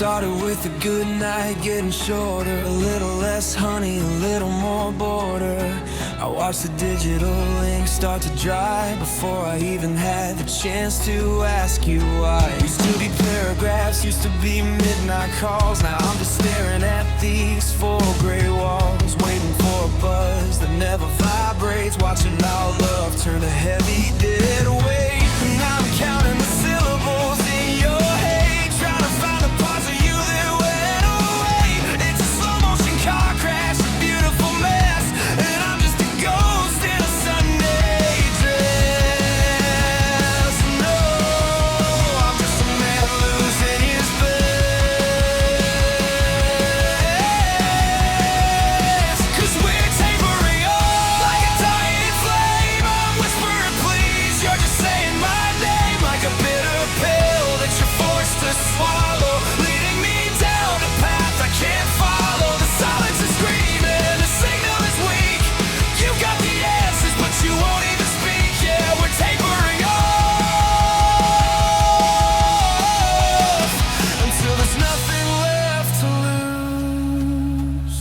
Started with a good night, getting shorter. A little less honey, a little more border. I watched the digital ink start to dry before I even had the chance to ask you why. Used to be paragraphs, used to be midnight calls. Now I'm just staring at these four gray walls, waiting for a buzz that never vibrates, watching our love turn to heavy dead weight. And I'm counting the syllables in your hate, trying to find the parts of you that went away. It's a slow motion car crash, a beautiful mess, and I'm just a ghost in a Sunday dress. No, I'm just a man losing his best. 'Cause we're tapering off like a dying flame. I'm whispering please, you're just saying my name like a bitter pill that you're forced to swallow, leading me down a path I can't follow. The silence is screaming, the signal is weak. You've got the answers, but you won't even speak. Yeah, we're tapering off until there's nothing left to lose.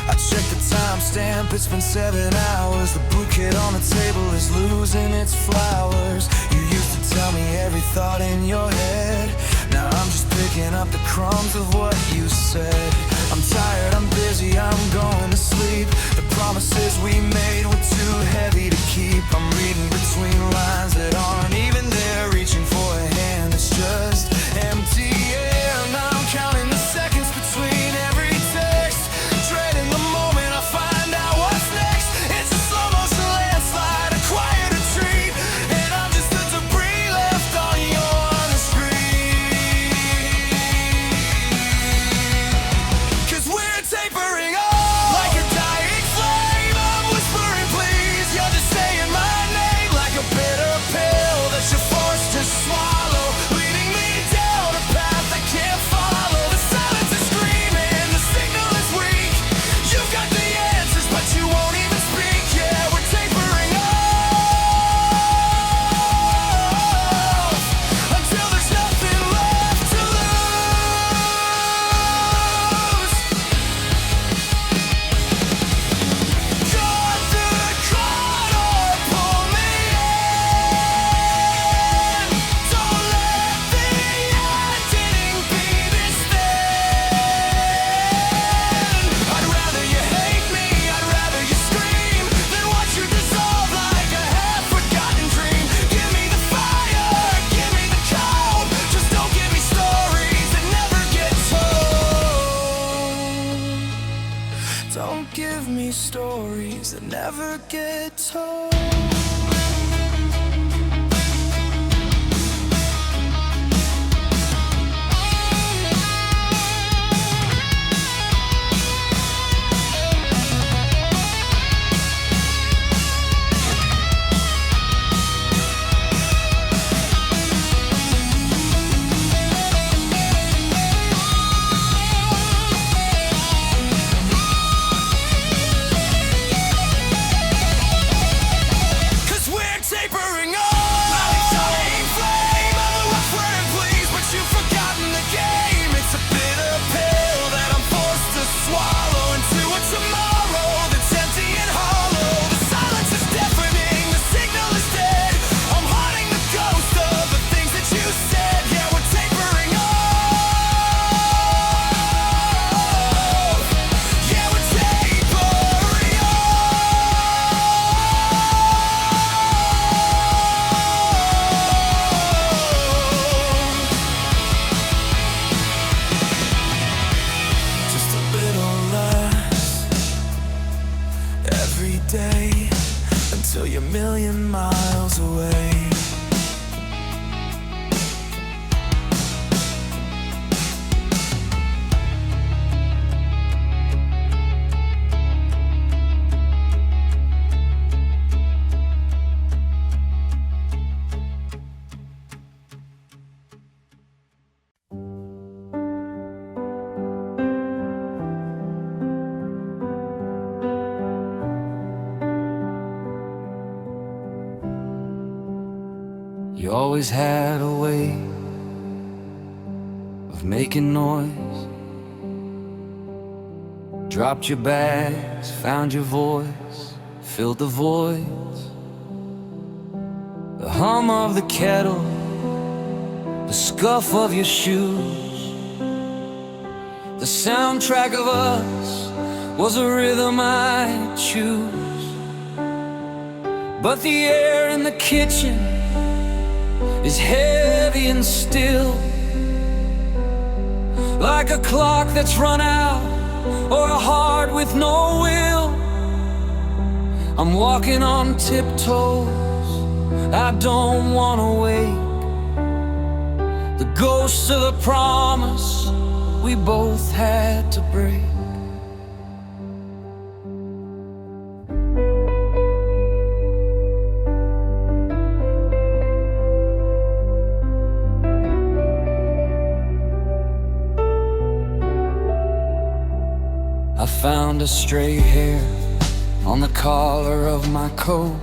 I checked the timestamp, it's been 7 hours. The bouquet on the table is losing its flowers. You used to tell me every thought in your head. Now I'm just picking up the crumbs of what you said. I'm tired, I'm busy, I'm going to sleep. The promises we made were too heavy to keep. I'm reading between lines that aren't even there, reaching for a hand that's just empty air. Now I'm counting the seconds between every text, dreading the moment I find out what's next. It's a slow motion landslide, a quiet retreat, and I'm just the debris left on your screen. 'Cause we're tapering off like a dying flame. I'm whispering please, you're just saying my name like a bitter pill that you're forced to swallow, leading me down a path I can't follow. The silence is screaming, the signal is weak. You've got the answers, but you won't even speak. Yeah, we're tapering off until there's nothing left to lose. Cut the cord or pull me in. Don't let the ending be this thin. I'd rather you hate me, I'd rather you scream than watch you dissolve like a half-forgotten dream. Give me the fire, give me the cold. Just don't give me stories that never get told. Don't give me stories that never get told. Until you're a million miles away. You always had a way of making noise. Dropped your bags, found your voice, filled the voids. The hum of the kettle, the scuff of your shoes. The soundtrack of us was a rhythm I'd choose. But the air in the kitchen is heavy and still, like a clock that's run out, or a heart with no will. I'm walking on tiptoes, I don't wanna wake the ghost of the promise we both had to break. I found a stray hair on the collar of my coat,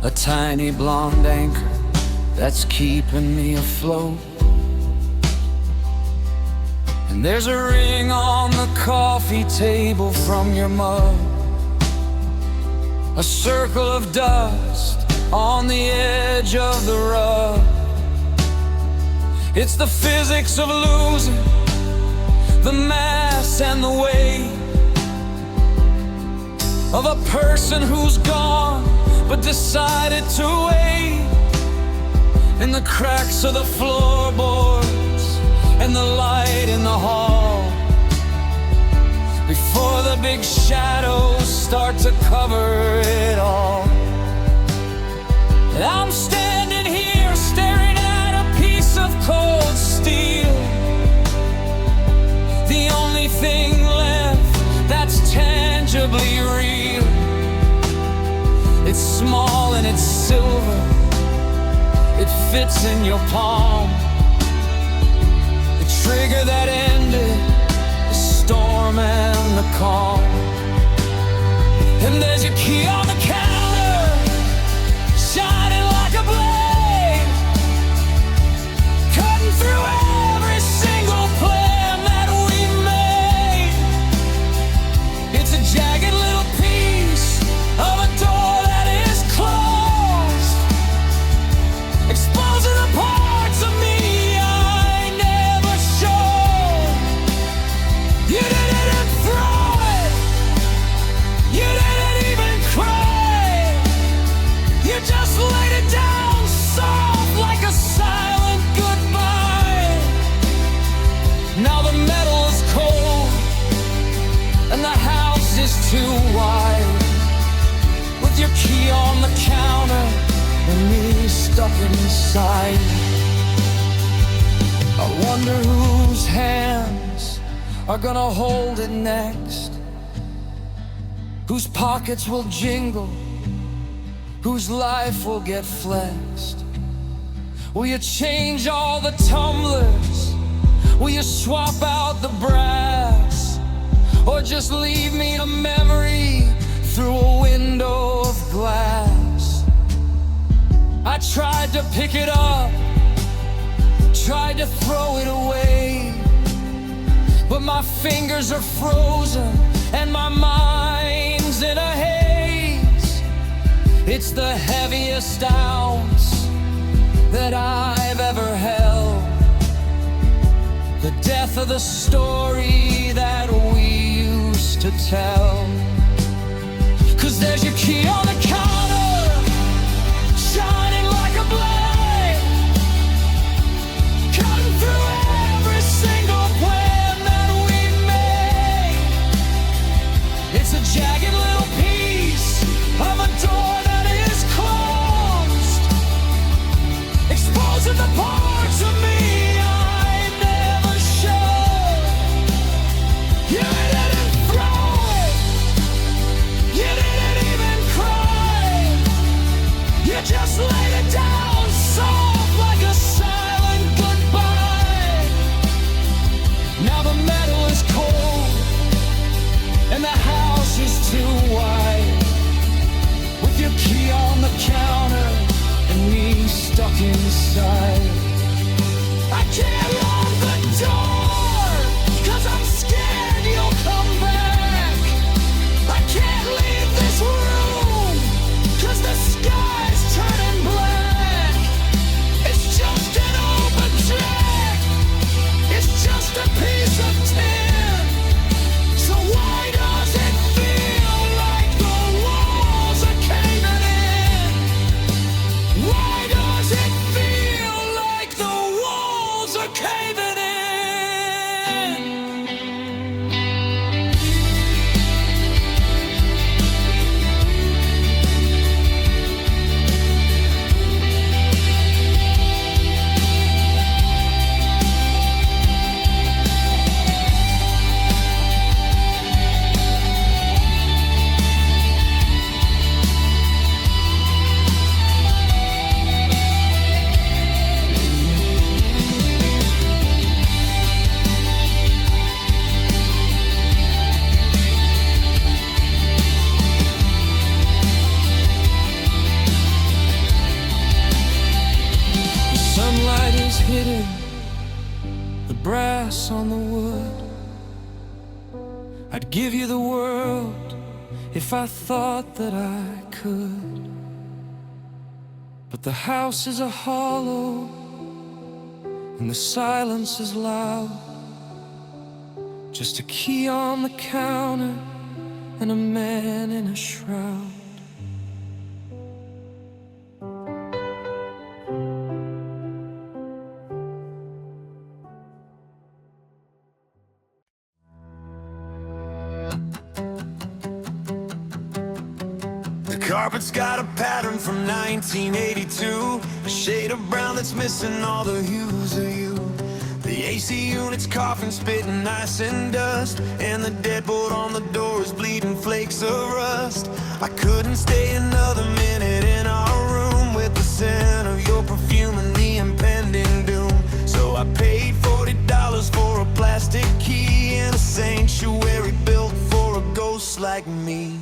a tiny blonde anchor that's keeping me afloat. And there's a ring on the coffee table from your mug, a circle of dust on the edge of the rug. It's the physics of losing, the mass and the weight of a person who's gone but decided to wait. In the cracks of the floorboards and the light in the hall, before the big shadows start to cover it all. And I'm standing here staring at a piece of cold steel, the only thing left that's tangibly real. It's small and it's silver, it fits in your palm, the trigger that ended the storm and the calm. And there's your key on the counter, shining like a blade, cutting through every single plan that we made. It's a jagged little piece of a door that is closed, exposing the parts of me I never showed. You didn't throw it, you didn't even cry, you just laid it down soft like a silent goodbye. Now the metal is cold and the house is too wide, with your key on the counter and me stuck inside. I wonder whose hands are gonna hold it next, whose pockets will jingle, whose life will get flexed. Will you change all the tumblers? Will you swap out the brass? Or just leave me a memory through a window of glass? I tried to pick it up, tried to throw it away, but my fingers are frozen and my mind's in a haze. It's the heaviest ounce that I've ever held, the death of the story that we used to tell. 'Cause there's your key on the counter, shining like a blade, cutting through every single plan that we made. It's a jagged little piece of a door that is closed, exposing the parts of me I never showed. You didn't throw it, you didn't even cry, is hidden, the brass on the wood. I'd give you the world if I thought that I could. But the house is a hollow and the silence is loud. Just a key on the counter and a man in a shroud. The carpet's got a pattern from 1982, a shade of brown that's missing all the hues of you. The AC unit's coughing, spitting ice and dust, and the deadbolt on the door is bleeding flakes of rust. I couldn't stay another minute in our room with the scent of your perfume and the impending doom. So I paid $40 for a plastic key and a sanctuary built for a ghost like me.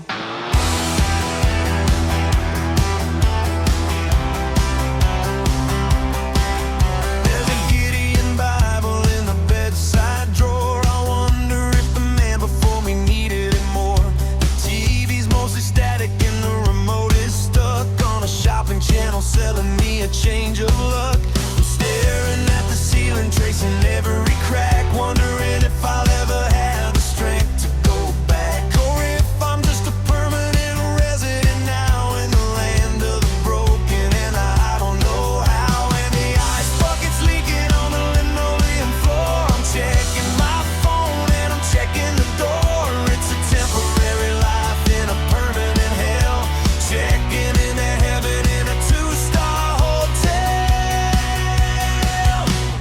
Selling me a change of luck. I'm staring at the ceiling, tracing every crack, wondering if I'll ever have the strength to go back, or if I'm just a permanent resident now in the land of the broken, and I don't know how. And the ice bucket's leaking on the linoleum floor. I'm checking my phone and I'm checking the door. It's a temporary life in a permanent hell, checking into heaven in a two-star hotel.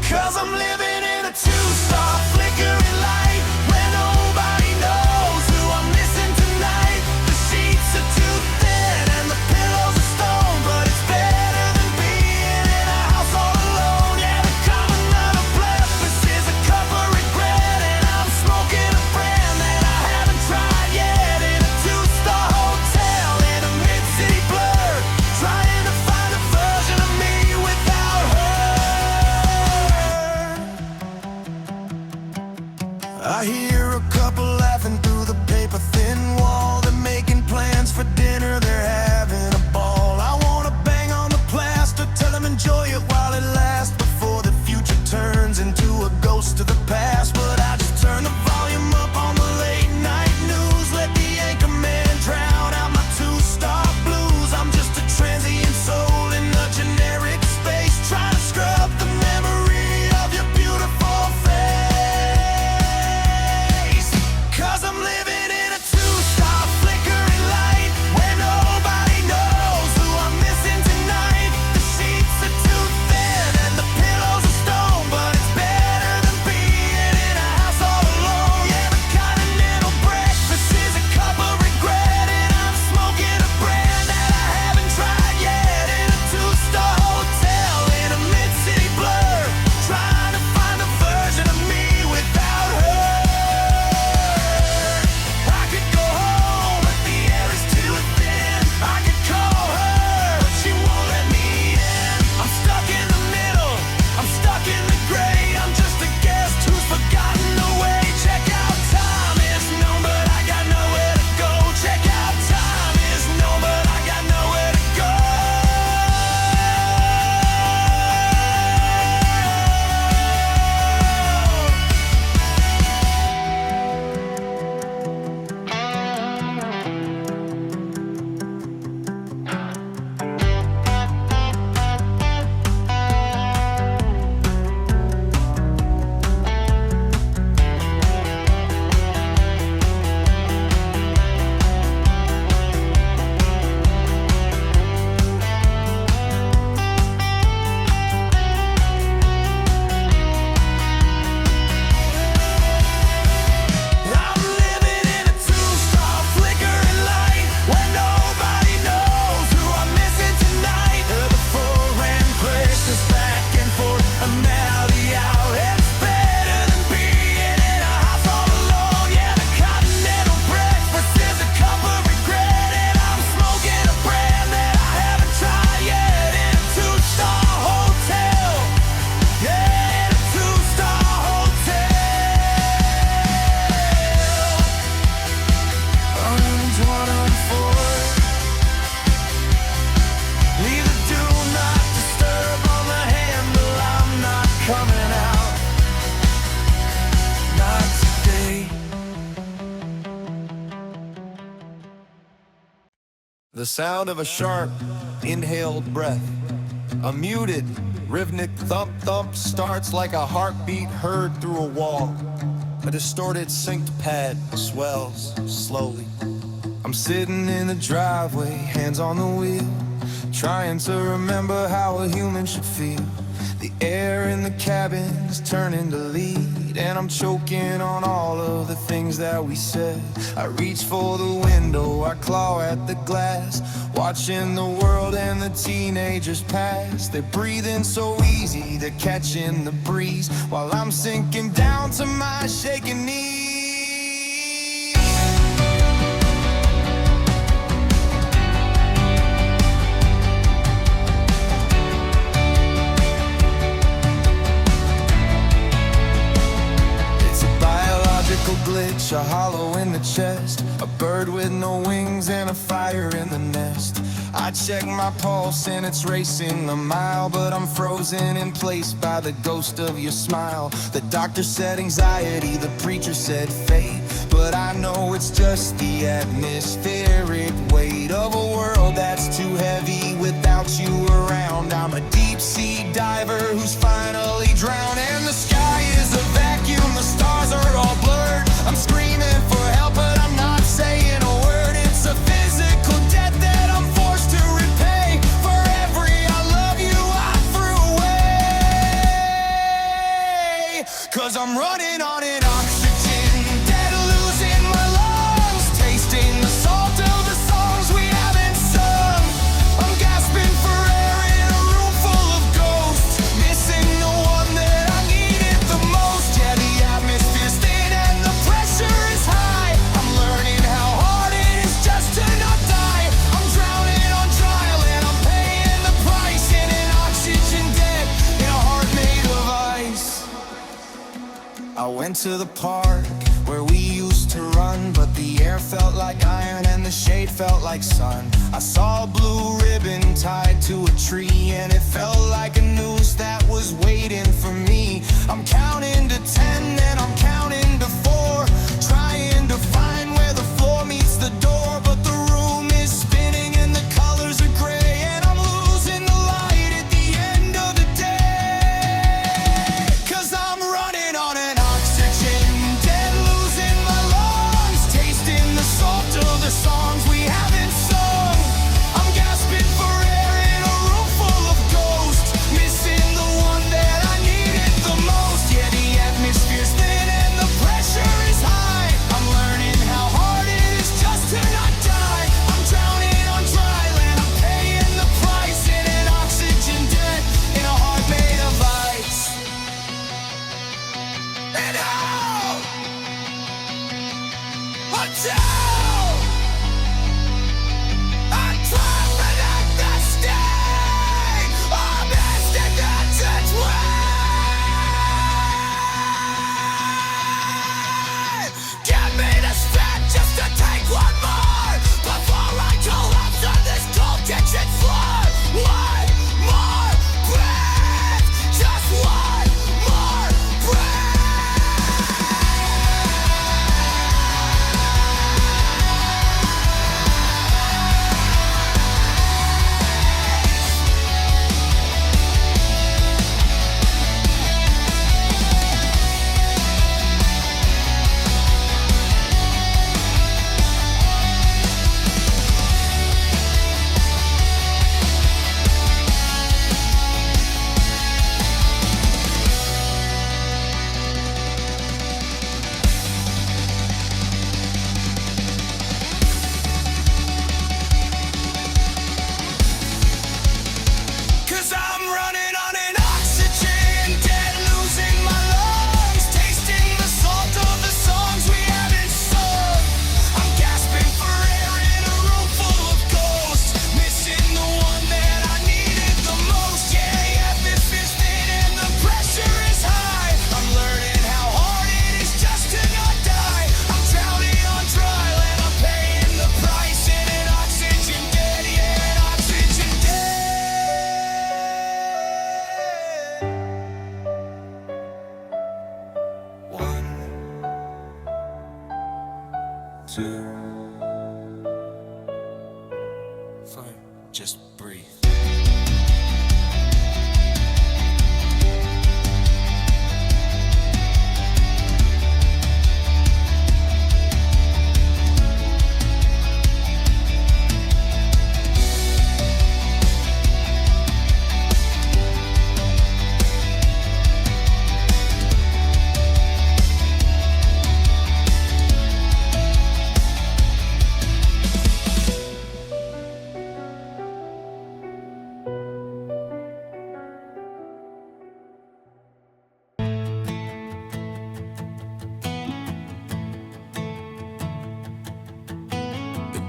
'Cause I'm living in a two-star flickering light where nobody knows who I'm missing tonight. The sheets are too thin and the pillows are stone, but it's better than being in a house all alone. Yeah, the common nut of breakfast is a cup of regret, and I'm smoking a brand that I haven't tried yet in a two-star hotel in a mid-city blur, trying to find a version of me without her. I hear a couple laughing through the paper-thin wall. They're making plans for dinner, they're having a ball. I wanna bang on the plaster, tell them enjoy it while it lasts, before the future turns into a ghost of the past. But I just turn the volume up on the late-night news, let the anchor man drown out my two-star blues. I'm just a transient soul in a generic space, trying to scrub the memory of your beautiful face. 'Cause The sound of a sharp, inhaled breath. A muted, rhythmic thump-thump starts like a heartbeat heard through a wall. A distorted synced pad swells slowly. I'm sitting in the driveway, hands on the wheel, trying to remember how a human should feel. The air in the cabin's turning to lead, and I'm choking on all of the things that we said. I reach for the window, I claw at the glass, watching the world and the teenagers pass. They're breathing so easy, they're catching the breeze, while I'm sinking down to my shaking knees. Glitch, a hollow in the chest, a bird with no wings and a fire in the nest. I check my pulse and it's racing a mile, but I'm frozen in place by the ghost of your smile. The doctor said anxiety, the preacher said fate, but I know it's just the atmospheric weight of a world that's too heavy without you around. I'm a deep sea diver who's finally drowned, and the sky is a vacuum, the stars are all blurred. I'm screaming for help, but I'm not saying a word. It's a physical debt that I'm forced to repay for every I love you I threw away. 'Cause I'm running on an oxygen, dead losing my lungs, tasting the salt of the songs we haven't sung. I'm gasping for air in a room full of ghosts, missing the one that I needed the most. Yeah, the atmosphere's thin and the pressure is high. I'm learning how hard it is just to not die. I'm drowning on trial and I'm paying the price in an oxygen debt in a heart made of ice. I went to the park where we used to run, but the air felt like iron and the shade felt like sun. I saw a blue ribbon tied to a tree, and it felt like a noose that was waiting for me. I'm counting to 10 and I'm counting to 4, trying to find where the floor meets the door, but the room is spinning and the colors are gray, and I'm losing the light at the end of the day. 'Cause I'm running on an oxygen, dead losing my lungs, tasting the salt of the songs we haven't sung. I'm gasping for air in a room full of ghosts, missing the one that I needed the most. Yeah, the atmosphere's thin and the pressure is high. I'm learning how hard it is just to not die. I'm drowning on dry land, I'm paying the price in an oxygen debt in a heart made of ice. And out until I terminate the sting of instant entry. Give me the strength just to take one more before I collapse on this cold kitchen floor. One more breath, just one more breath.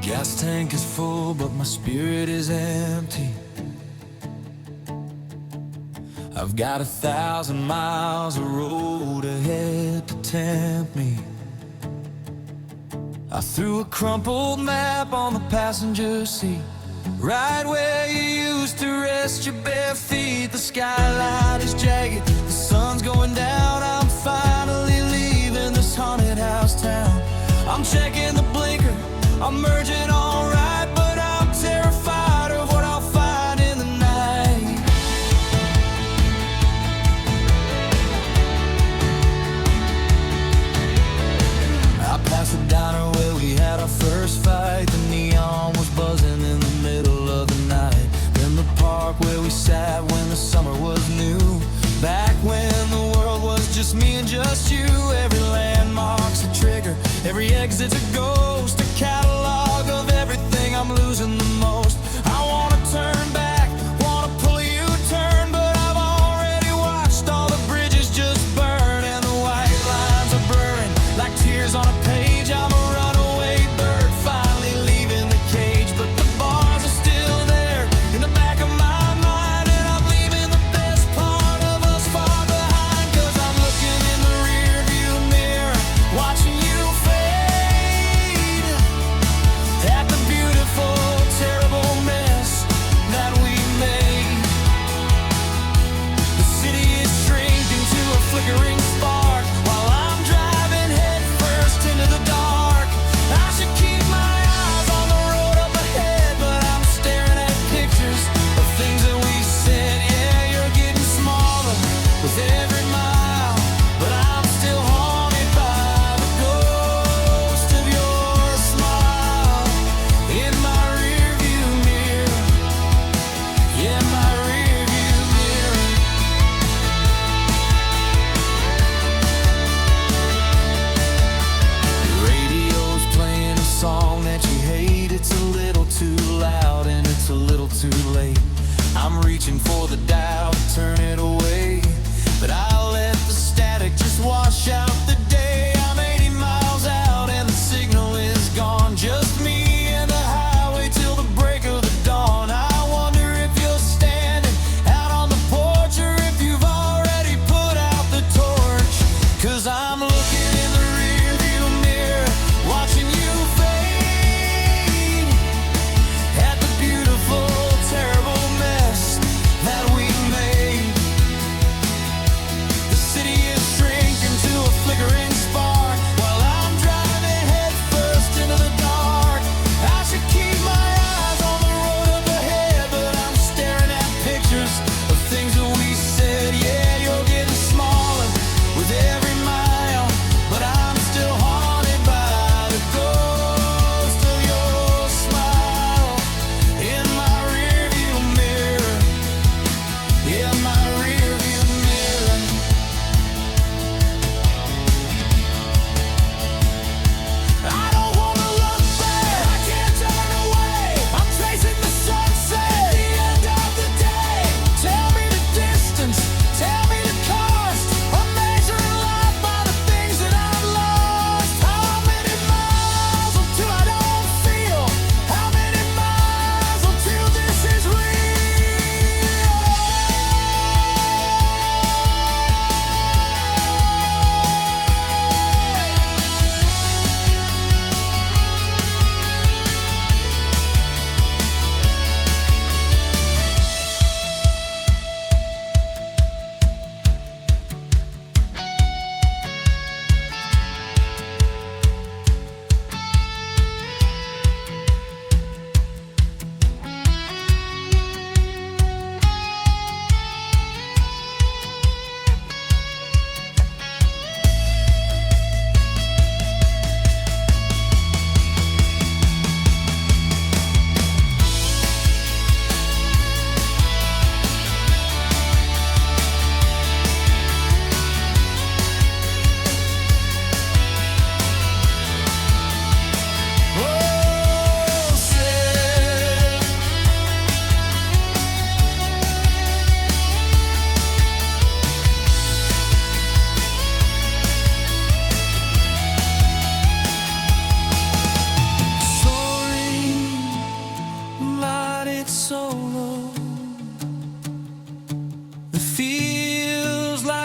Gas tank is full, but my spirit is empty. I've got 1,000 miles of road ahead to tempt me. I threw a crumpled map on the passenger seat, right where you used to rest your bare feet. The skyline is jagged, the sun's going down. I'm finally leaving this haunted house town. I'm checking the blinker, I'm merging all right, but I'm terrified of what I'll find in the night. I passed the diner where we had our first fight. The neon was buzzing in the middle of the night. Then the park where we sat when the summer was new, back when the world was just me and just you. Every landmark's a trigger, every exit's a ghost, a catalog of everything I'm losing the most. I wanna turn back, wanna pull a U-turn, but I've already watched all the bridges just burn, and the white lines are blurring like tears on a page. I'm a runaway bird, finally leaving the cage, but the bars are still there in the back of my mind, and I'm leaving the best part of us far behind. 'Cause I'm looking in the rear view mirror, watching you fade at the beautiful, terrible mess that we made. The city is shrinking to a flickering spark while I'm driving head first into the dark. I should keep my eyes on the road up ahead, but I'm staring at pictures of things that we said. Yeah, you're getting smaller with every mile, but I'm still haunted by the ghost of your smile in my rearview mirror. Yeah, my rearview mirror. The radio's playing a song that you hate. It's a little too loud and it's a little too late. I'm reaching for the dial to turn it away, but I'll let the static just wash out the day. I'm 80 miles out and the signal is gone, just me and the highway till the break of the dawn. I wonder if you're standing out on the porch or if you've already put out the torch. 'Cause I'm looking in the rearview mirror, watching you fade at the beautiful, terrible mess that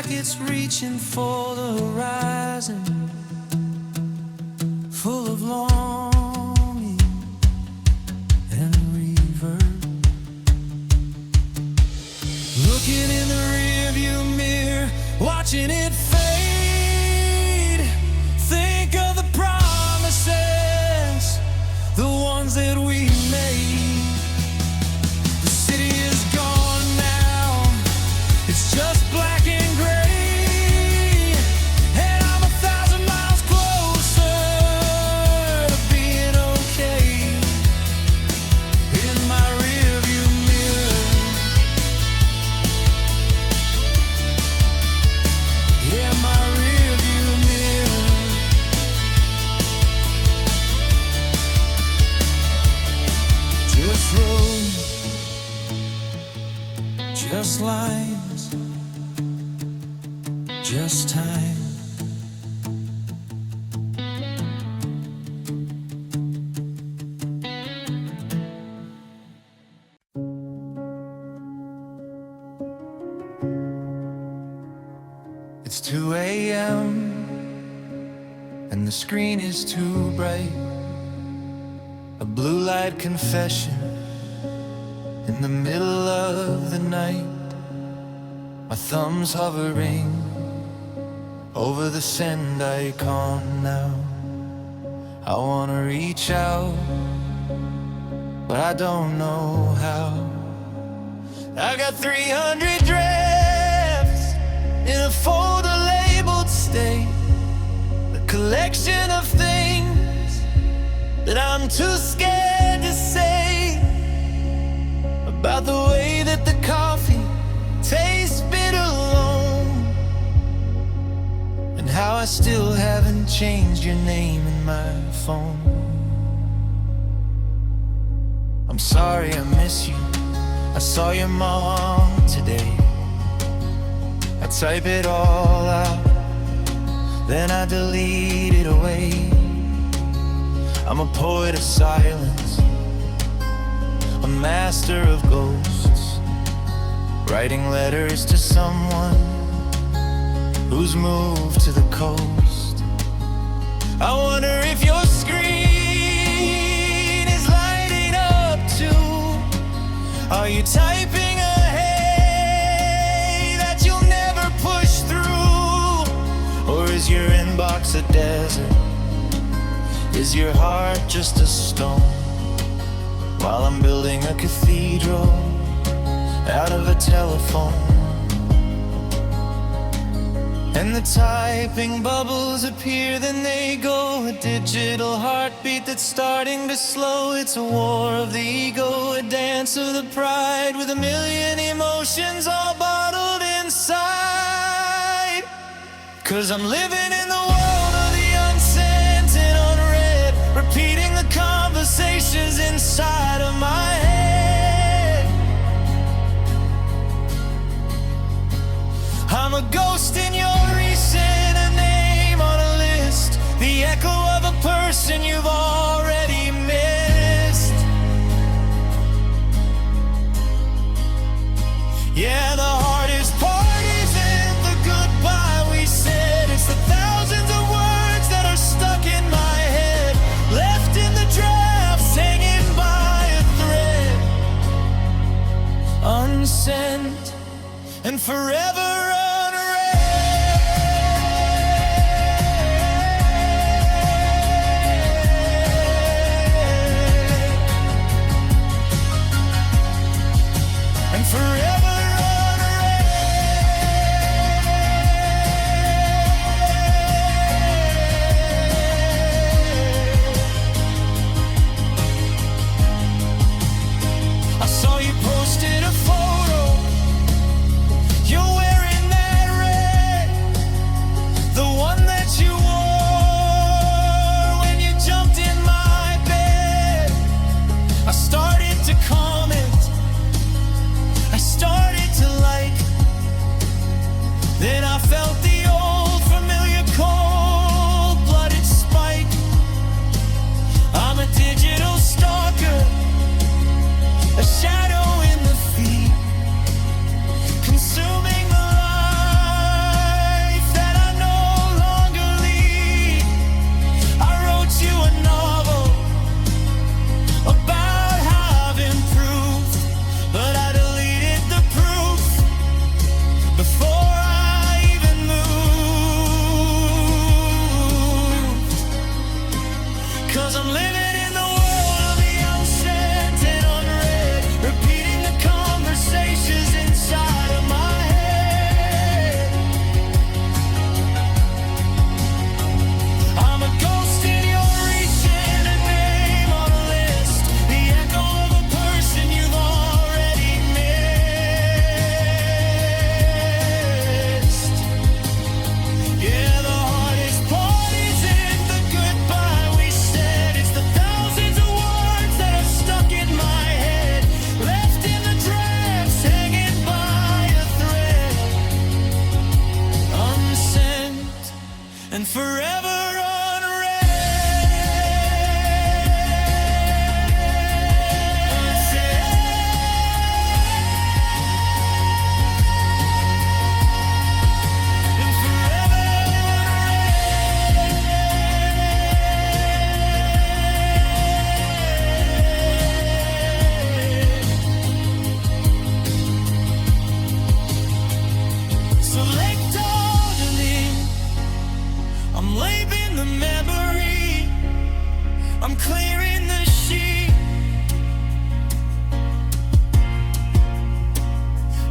like it's reaching for the horizon, full of longing and reverb. Looking in the rearview mirror, watching it fade. Think of the promises, the ones that we made. The city is gone now, it's just black and gray, and I'm 1,000 miles closer to being okay. In my rearview mirror, yeah, my rearview mirror. Just roads, just lines, just time. It's 2 a.m. and the screen is too bright. A blue light confession in the middle of the night. My thumb's hovering over the send icon now. I wanna reach out, but I don't know how. I got 300 drafts in a folder labeled stay, a collection of things that I'm too scared to say, about the way that the coffee tastes bitter alone, and how I still haven't changed your name in my phone. I'm sorry I miss you, I saw your mom today. I type it all out, then I delete it away. I'm a poet of silence, a master of ghosts, writing letters to someone who's moved to the coast. I wonder if your screen is lighting up too. Are you typing a hey that you'll never push through? Or is your inbox a desert? Is your heart just a stone? While I'm building a cathedral out of a telephone, and the typing bubbles appear, then they go. A digital heartbeat that's starting to slow. It's a war of the ego, a dance of the pride, with a million emotions all bottled inside. 'Cause I'm living in the world of the unsent and unread, repeating the conversations inside of my head. I'm a ghost in your recent, a name on a list, the echo of a person you've already missed. Yeah, the hardest part isn't the goodbye we said, it's the thousands of words that are stuck in my head, left in the drafts, hanging by a thread, unsent and forever forever I saw you posted a photo. You're wearing that red, the one that you wore when you jumped in my bed. I started to comment, I started to like, then I felt the old familiar cold-blooded spike. I'm a digital stalker, a shadow in the feed, consuming the and forever clearing the sheet,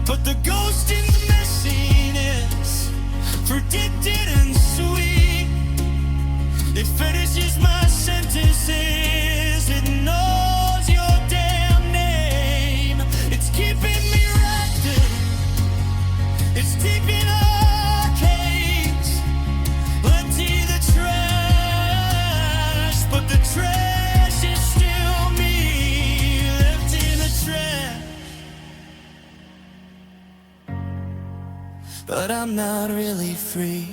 but the ghost in the messiness, predicted and sweet, it finishes my sentences, it knows your damn name, it's keeping me active, it's deep in our cage, empty the trash, but the trash is still me, left in the trash. But I'm not really free.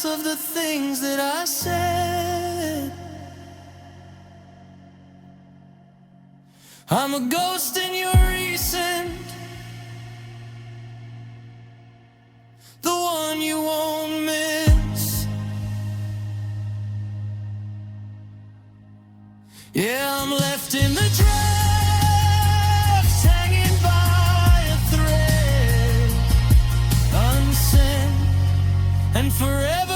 Of the things that I said, I'm a ghost in your recent, the one you won't miss. Yeah, I'm left in the drafts, hanging by a thread, unsent and forever.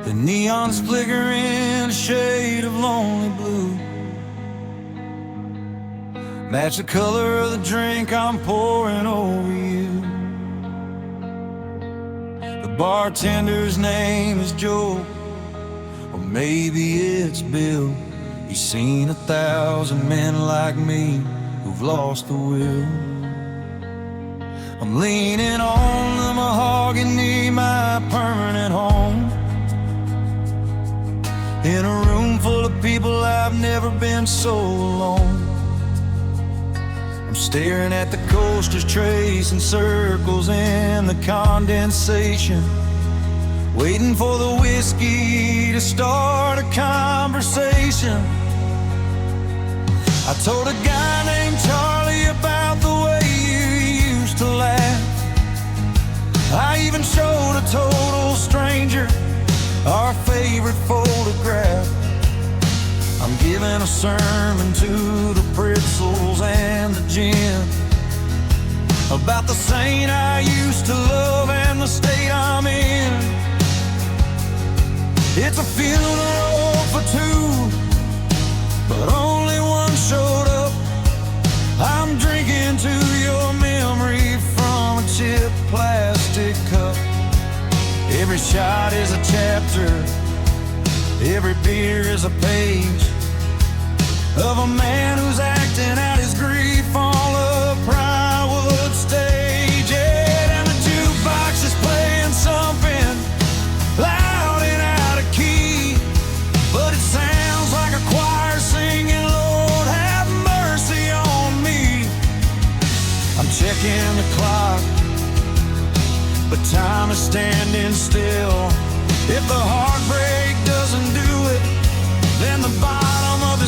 The neon's flickering a shade of lonely blue, match the color of the drink I'm pouring over you. The bartender's name is Joe, or maybe it's Bill. He's seen 1,000 men like me who've lost the will. I'm leaning on the mahogany, my permanent home, in a room full of people. I've never been so alone. I'm staring at the coasters, tracing circles in the condensation, waiting for the whiskey to start a conversation. I told a guy named Charlie about the way you used to laugh. I even showed a total stranger our favorite photograph. I'm giving a sermon to the pretzels and the gin, about the saint I used to love and the state I'm in. It's a funeral for two, but only one showed up. I'm drinking to your memory from a chipped plastic cup. Every shot is a chapter, every beer is a page of a man who's acting out his grief on a plywood stage. Yeah, and the jukebox is playing something loud and out of key, but it sounds like a choir singing, Lord have mercy on me. I'm checking the clock, but time is standing still. If the heartbreak doesn't do it, then the bottom of the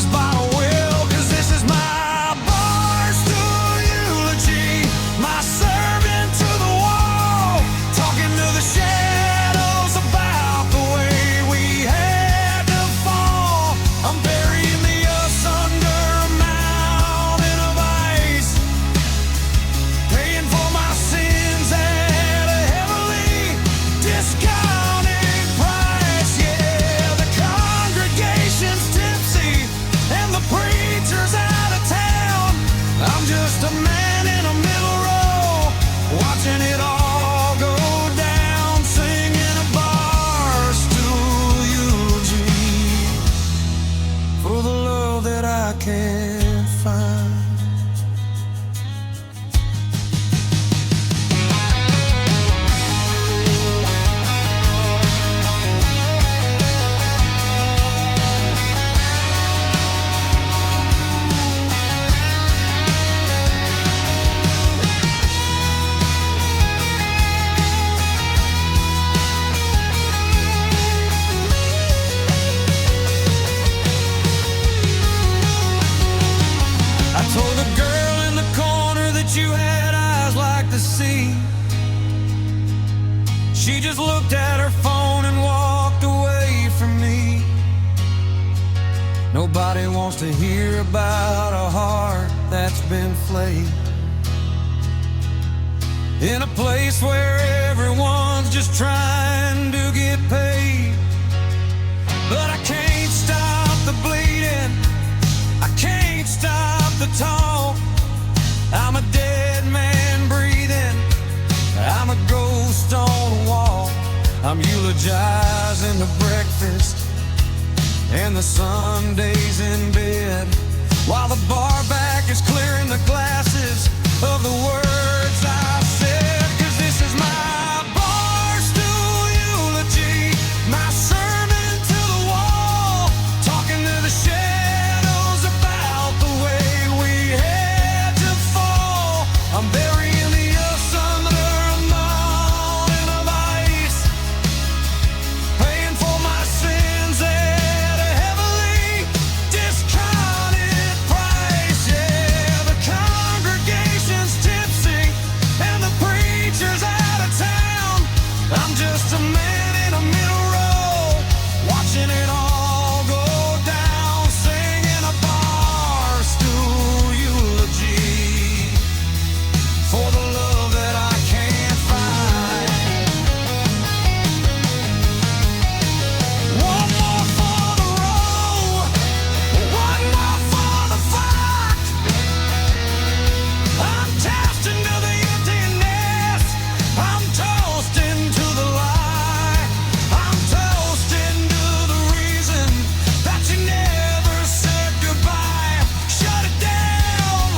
Nobody wants to hear about a heart that's been flayed. In a place where everyone's just trying to get paid. But I can't stop the bleeding, I can't stop the talk. I'm a dead man breathing, I'm a ghost on the wall. I'm eulogizing the breakfast and the Sundays in bed, while the bar back is clearing the glasses of the words I said. 'Cause this is my bar stool eulogy, my sermon to the wall, talking to the shadows about the way we had to fall. I'm burying the earth under a mountain of ice, paying for my sins at a heavily discounted price. Yeah, the congregation's tipsy and the preacher's out of town. I'm just a man in a middle row, watching it all go down, singing a bar stool eulogy for the love that I can't find. One more for the road, one more for the fight. I'm toasting to the emptiness, I'm toasting to the lie, I'm toasting to the reason that you never said goodbye. Shut it down,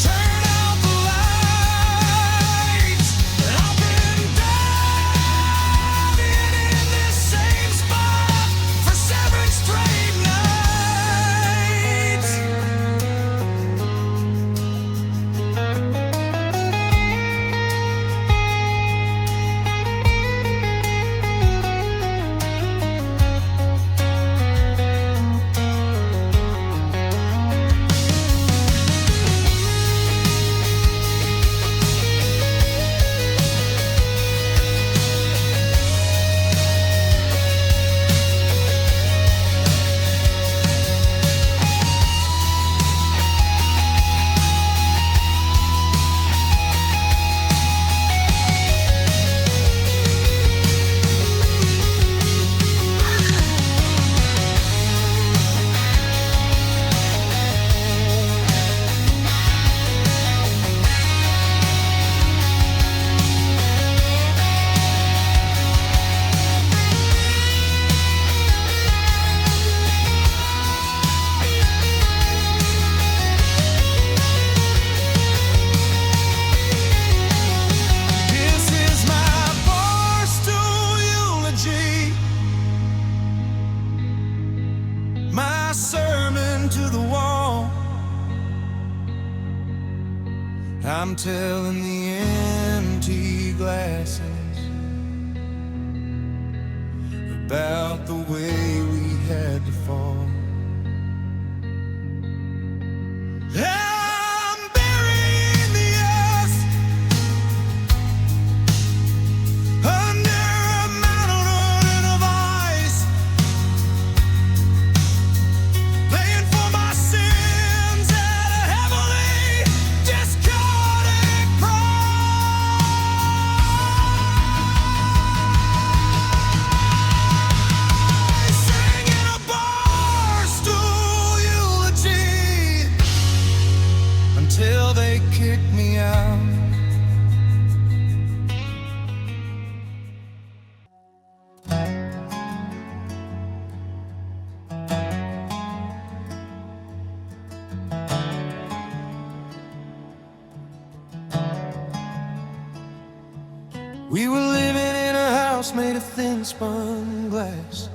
turn out the lights. I've been diving in this same spot for 7 straight nights. This is my bar stool eulogy, my sermon to the wall. I'm telling the empty glasses about the way we had to fall. I'm burying the earth under a mountain of ice, paying for my sins at a heavily discounted price. Singing a bar stool eulogy until they kick me out. We were living in a house made of thin spun glass,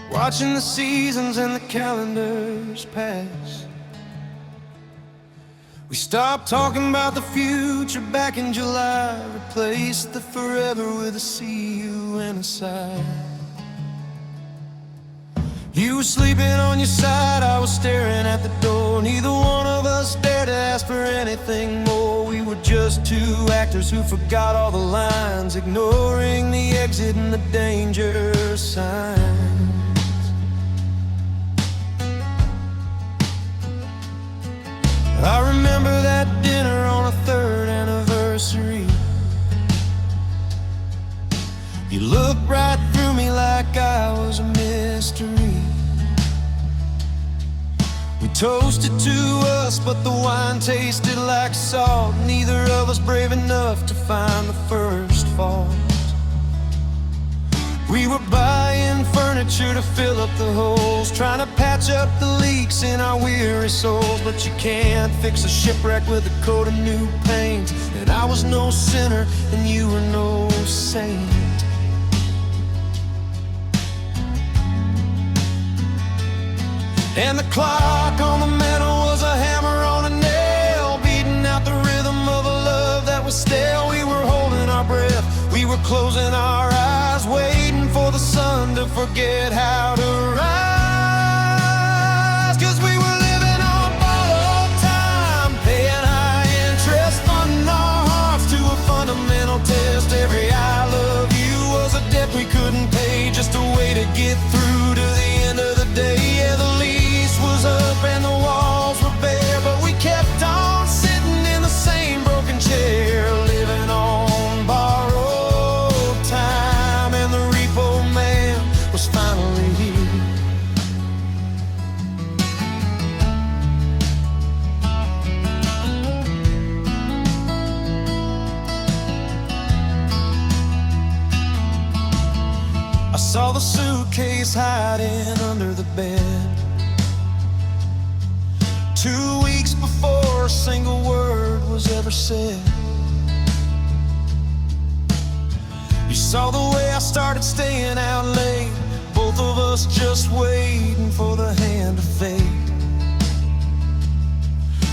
watching the seasons and the calendars pass. We stopped talking about the future back in July, replaced the forever with a see you and a sigh. You were sleeping on your side, I was staring at the door. Neither one of us dared to ask for anything more. We were just two actors who forgot all the lines, ignoring the exit and the danger sign. looked right through me like I was a mystery. We toasted to us, but the wine tasted like salt. Neither of us brave enough to find the first fault. We were buying furniture to fill up the holes, trying to patch up the leaks in our weary souls. But you can't fix a shipwreck with a coat of new paint. And I was no sinner, and you were no saint. And the clock on the mantle was a hammer on a nail, beating out the rhythm of a love that was stale. We were holding our breath, we were closing our eyes, waiting for the sun to forget how to rise. 'Cause we were living on borrowed time, paying high interest, funding our hearts to a fundamental test. Every I love you was a debt we couldn't pay, just a way to get through to the end of the day. Yeah, the lease was up and the walls were bare, but we kept on sitting in the same broken chair, living on borrowed time. And the repo man was finally here. I saw the suitcase hiding under the bed, 2 weeks before a single word was ever said. You saw the way I started staying out late, both of us just waiting for the hand of fate.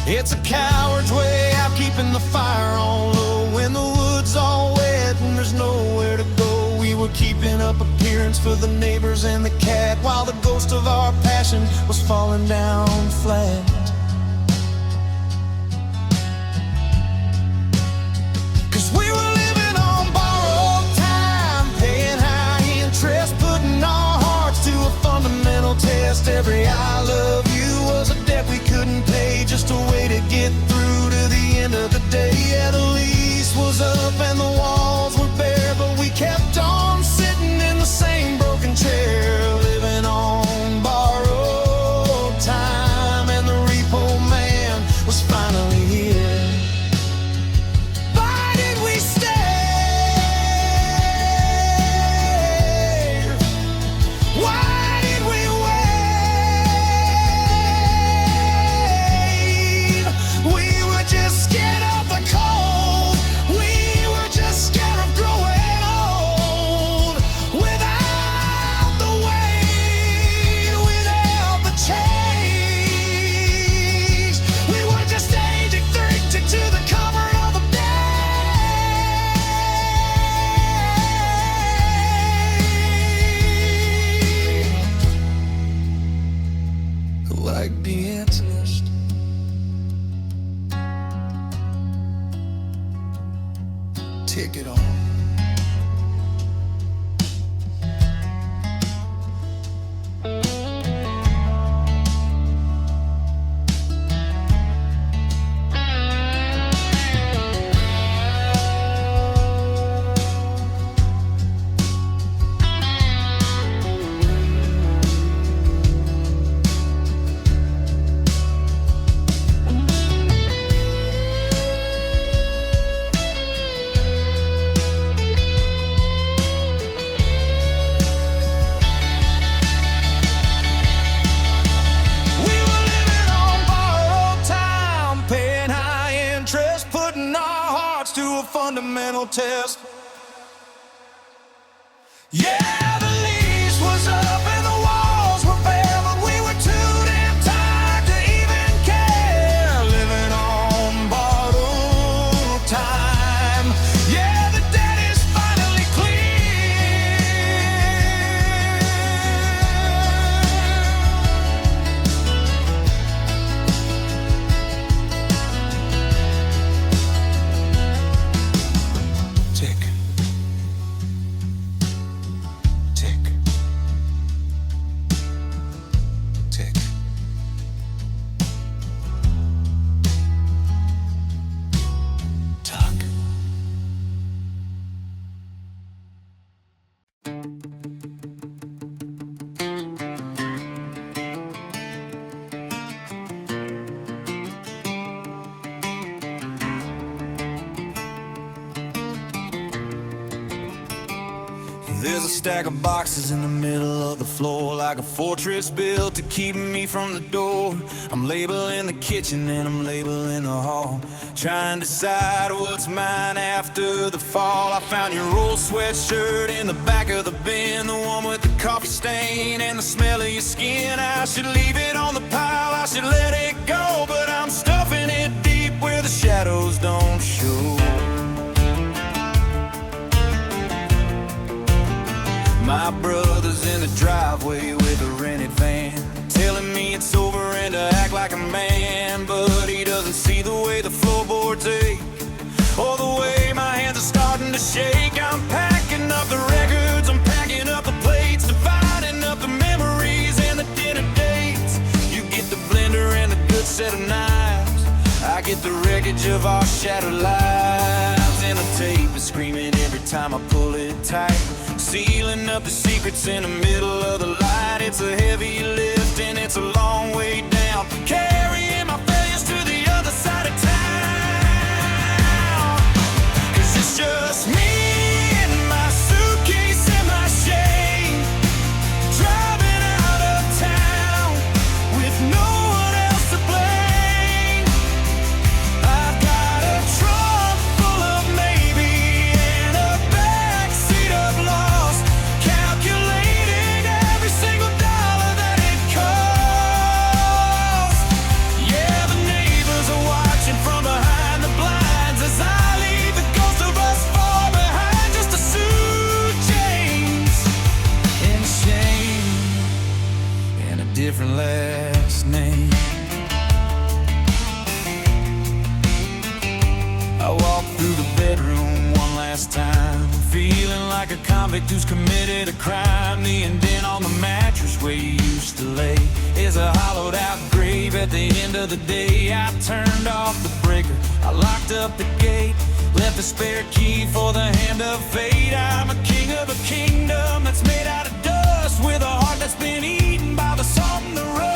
It's a coward's way out, keeping the fire on low when the wood's all wet and there's nowhere to go. We were keeping up appearance for the neighbors and the cat, while the ghost of our passion was falling down flat. 'Cause we were living on borrowed time, paying high interest, putting our hearts to a fundamental test. Every I love you was a debt we couldn't pay, just a way to get through to the end of the day. Yeah, the lease was up and the walls were bare, but we kept on sitting in the same broken chair, living on borrowed time. And the There's a stack of boxes in the middle of the floor, like a fortress built to keep me from the door. I'm labeling the kitchen and I'm labeling the hall, trying to decide what's mine after the fall. I found your old sweatshirt in the back of the bin, the one with the coffee stain and the smell of your skin. I should leave it on the pile, I should let it go, but I'm stuffing it deep where the shadows don't show. My brother's in the driveway with a rented van, telling me it's over and to act like a man. But he doesn't see the way the floorboards ache, or the way my hands are starting to shake. I'm packing up the records, I'm packing up the plates, dividing up the memories and the dinner dates. You get the blender and a good set of knives, I get the wreckage of our shattered lives. And the tape is screaming every time I pull it tight, sealing up the secrets in the middle of the light. It's a heavy lift and it's a long way down, carrying my failures to the other side of town. 'Cause it's just me and my suitcase and my shame, driving out of town with no one else to blame. I've got a trunk full of maybe and a backseat of lost, calculating every single dollar that it costs. Yeah, the neighbors are watching from behind the blinds as I leave the ghost of us far behind. Just a suit, chains, and shame, and a different last name. I walked through the bedroom one last time, feeling like a convict who's committed a crime. The indent on the mattress where you used to lay is a hollowed out grave. At the end of the day, I turned off the breaker, I locked up the gate, left the spare key for the hand of fate. I'm a king of a kingdom that's made out of dust, with a heart that's been eaten by the salt and the rust.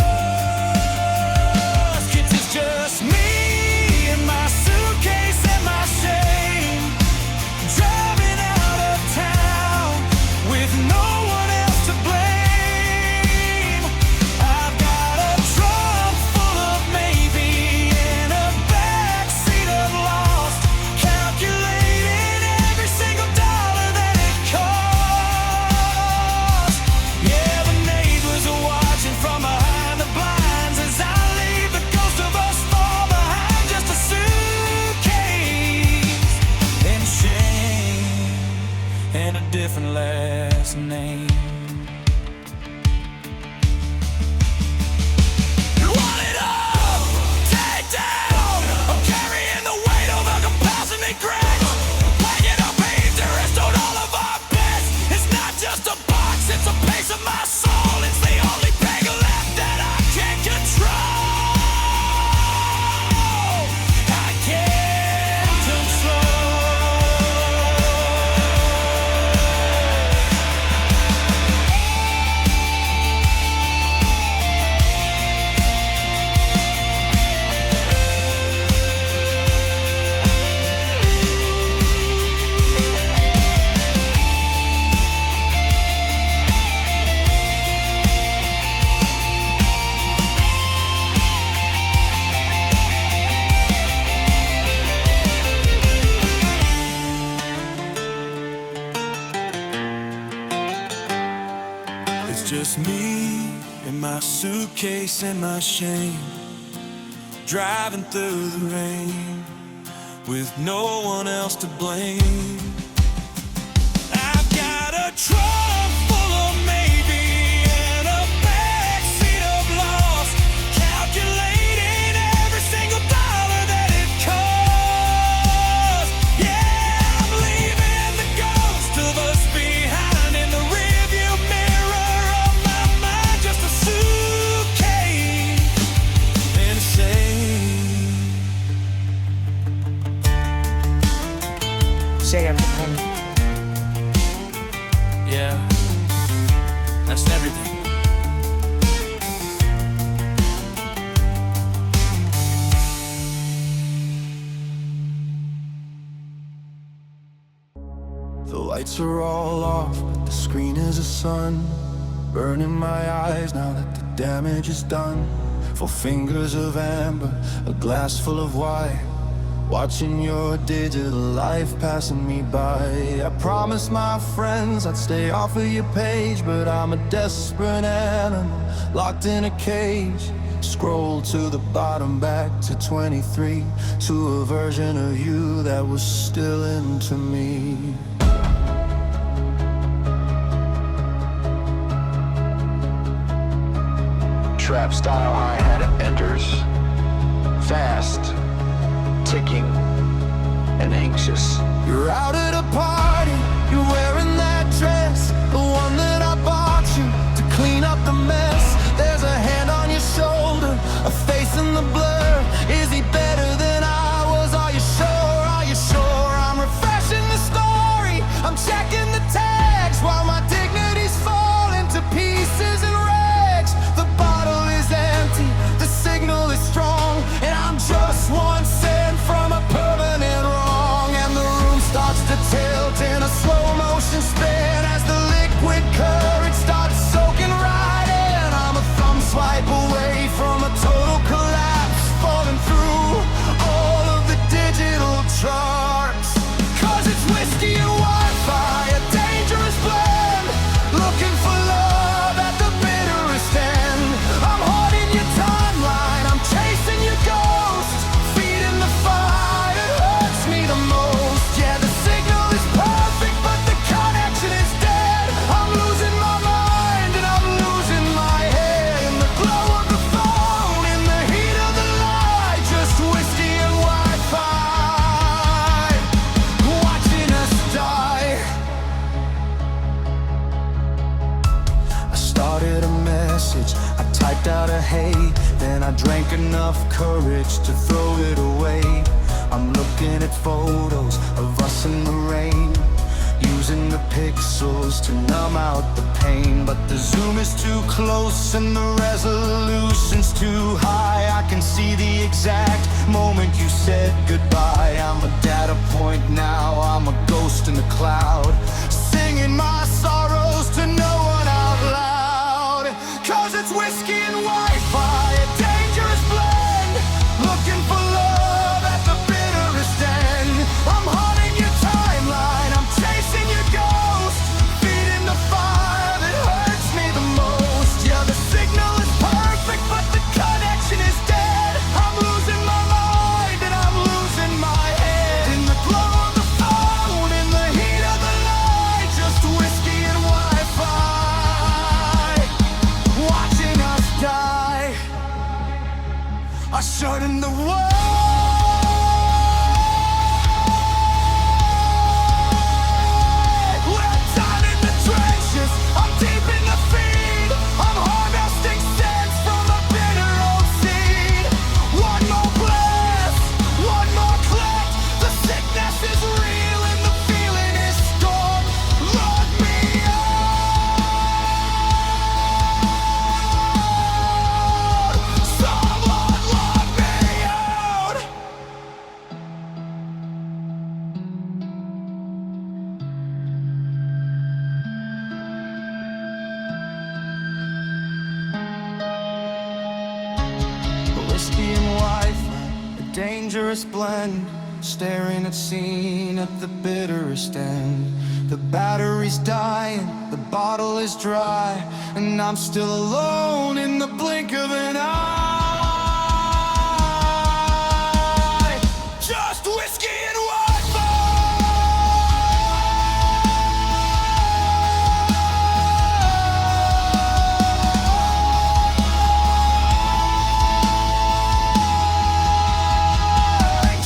'Cause it's just me and my suitcase and my shame, driving out of town with no one else to blame. I've got a trunk full of maybe and a backseat of lost, calculating every single dollar that it costs. Yeah, the neighbors are watching from behind the blinds as I leave the ghost of us far behind. Just a suitcase and shame, and a different last name. You want it all? Tear it down. I'm carrying the weight of a compassionate grace, playing a pain to restore all of our best. It's not just a box, it's a piece of my soul. It's the only peg left that I can't control. I can't control. It's just me and my suitcase and my shame, driving through the rain with no one else to blame. I've got a trunk full of maybe and a backseat of lost, calculating every single dollar that it costs. Yeah, I'm leaving the ghost of us behind in the rearview mirror of my mind. Just a suitcase and shame. Say everything. Yeah, that's everything. Though I lights are all off, but the screen is a sun burning my eyes now that the damage is done. 4 fingers of amber, a glass full of white, watching your digital life passing me by. I promised my friends I'd stay off of your page, but I'm a desperate animal locked in a cage. Scroll to the bottom, back to 23, to a version of you that was still into me. Trap style hi-hat enters, fast, ticking, and anxious. You're out at a party, you're wearing that dress, the one that I bought you to clean up the mess. There's a hand on your shoulder, a face in the blur. Is he better than I was? Are you sure? Are you sure? I'm refreshing the story, I'm checking the tags while my dignity's falling to pieces and rags. The bottle is empty, the signal is strong, and I'm just 1 cent from a permanent wrong. And the room starts to tilt in a slow motion spin as the liquid courage starts soaking right in. I'm a thumb swipe away from a total collapse, falling through all of the digital charts. 'Cause it's whiskey and Wi-Fi, a dangerous blend, looking for love at the bitterest end. I'm haunting your timeline, I'm chasing your ghost, feeding the fire that hurts me the most. Yeah, the signal is perfect, but the connection is dead. I'm losing my mind and I'm losing my head in the glow of the phone, in the heat of the light. Just whiskey and Wi-Fi, watching us die. I started a message, I typed out a hate, then I drank enough courage to throw it away. I'm looking at photos of us in the rain, using the pixels to numb out the pain. But the zoom is too close and the resolution's too high. I can see the exact moment you said goodbye. I'm a data point now, I'm a ghost in the cloud, singing my sorrows to no one out loud. 'Cause it's whiskey and Wi-Fi, a dangerous blend, looking for love at the bitterest end. I'm haunting your timeline, I'm chasing your ghost, feeding the fire that hurts me the most. Yeah, the signal is perfect, but the connection is dead. I'm losing my mind and I'm losing my head in the glow of the phone, in the heat of the light. Just whiskey and Wi-Fi, watching us die. I shut in the world. We're down in the trenches, I'm deep in the feed, I'm harvesting scents from a bitter old seed. One more blast, one more collect, the sickness is real and the feeling is strong. Lock me out, someone lock me out. Whiskey and Wi-Fi, a dangerous blend, staring at scene at the bitterest end. The battery's dying, the bottle is dry, and I'm still alone in the blink of an eye. Just whiskey and Wi-Fi.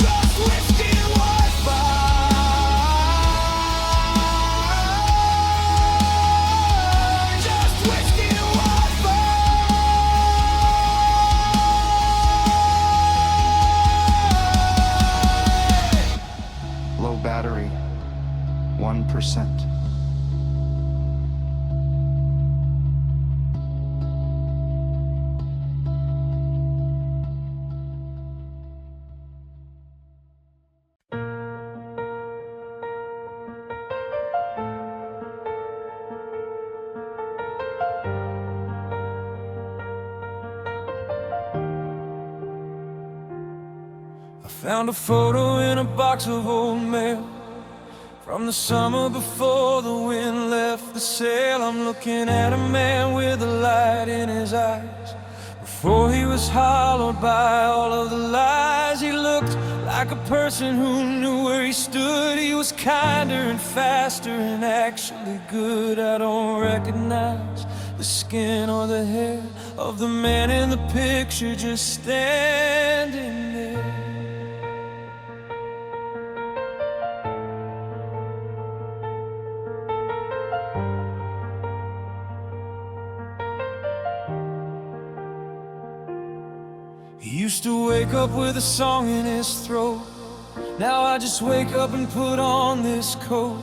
Just whiskey and Wi-Fi. Just whiskey and Wi-Fi. Found a photo in a box of old mail from the summer before the wind left the sail. I'm looking at a man with a light in his eyes. Before he was hollowed by all of the lies, he looked like a person who knew where he stood. He was kinder and faster and actually good. I don't recognize the skin or the hair of the man in the picture just standing there. He used to wake up with a song in his throat. Now I just wake up and put on this coat.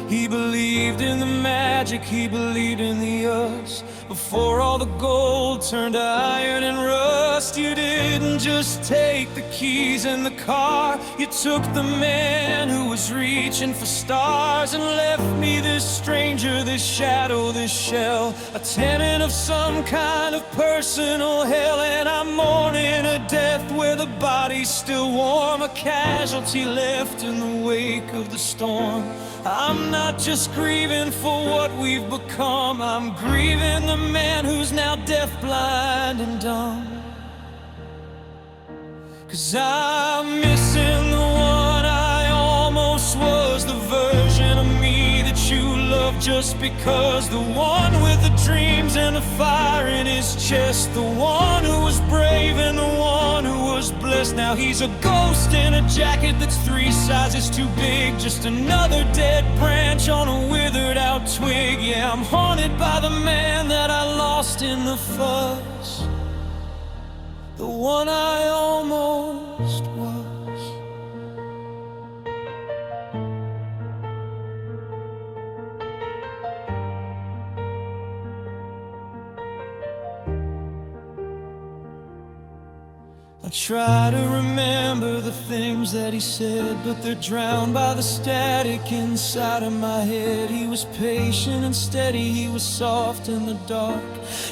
He believed in the magic, he believed in the us. Before all the gold turned to iron and rust. You didn't just take the keys and the car. You took the man who was reaching for stars and left me this stranger, this shadow, this shell, a tenant of some kind of personal hell. And I'm mourning a death where the body's still warm, a casualty left in the wake of the storm. I'm not just grieving for what we've become, I'm grieving the man who's now deaf, blind, and dumb. 'Cause I'm missing the one I almost was, the version of me that you love just because. The one with the dreams and the fire in his chest, the one who was brave and the one who was blessed. Now he's a ghost in a jacket that's 3 sizes too big, just another dead branch on a withered out twig. Yeah, I'm haunted by the man that I lost in the fuss, the one I almost was. I try to remember the things that he said, but they're drowned by the static inside of my head. He was patient and steady, he was soft in the dark.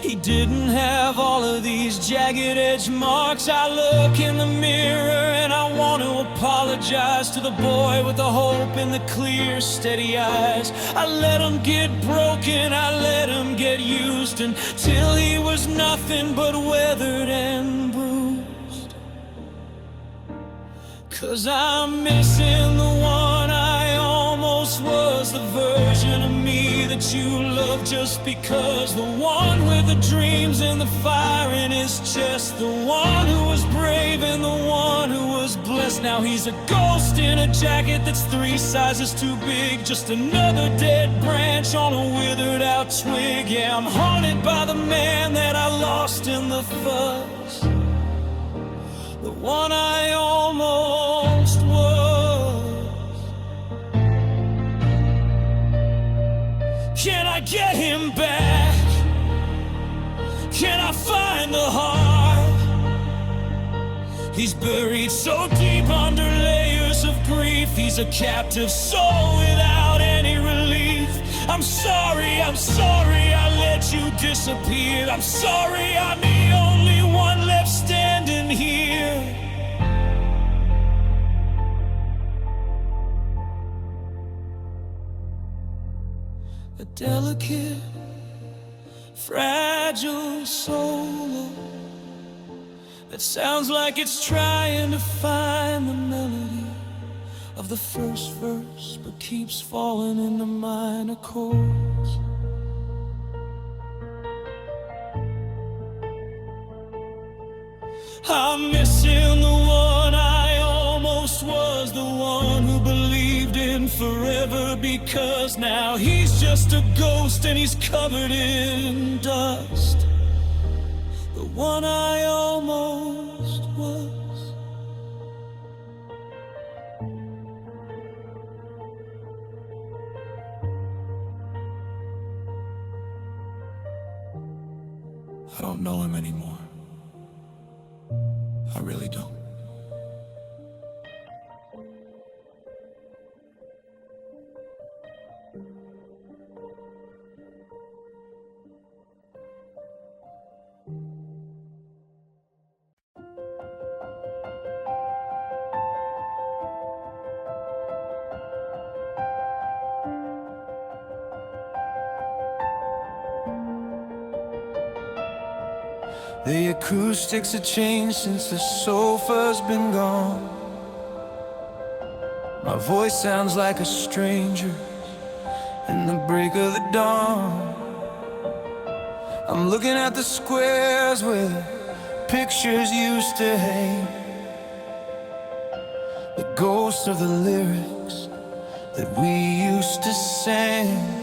He didn't have all of these jagged edge marks. I look in the mirror and I want to apologize to the boy with the hope in the clear, steady eyes. I let him get broken, I let him get used until he was nothing but weathered and bruised. 'Cause I'm missing the one I almost was, the version of me that you love just because. The one with the dreams and the fire in his chest, the one who was brave and the one who was blessed. Now he's a ghost in a jacket that's 3 sizes too big, just another dead branch on a withered out twig. Yeah, I'm haunted by the man that I lost in the fuss, the one I almost was. Can I get him back? Can I find the heart? He's buried so deep under layers of grief. He's a captive soul without any relief. I'm sorry I let you disappear. I'm sorry I'm the only one left standing here. A delicate, fragile soul that sounds like it's trying to find the melody of the first verse, but keeps falling into minor chords. I'm missing the one I almost was, the one who believed in forever, because now he's just a ghost and he's covered in dust, the one I almost was. I don't know him anymore. I really don't. The acoustics have changed since the sofa's been gone. My voice sounds like a stranger in the break of the dawn. I'm looking at the squares where the pictures used to hang, the ghosts of the lyrics that we used to sing.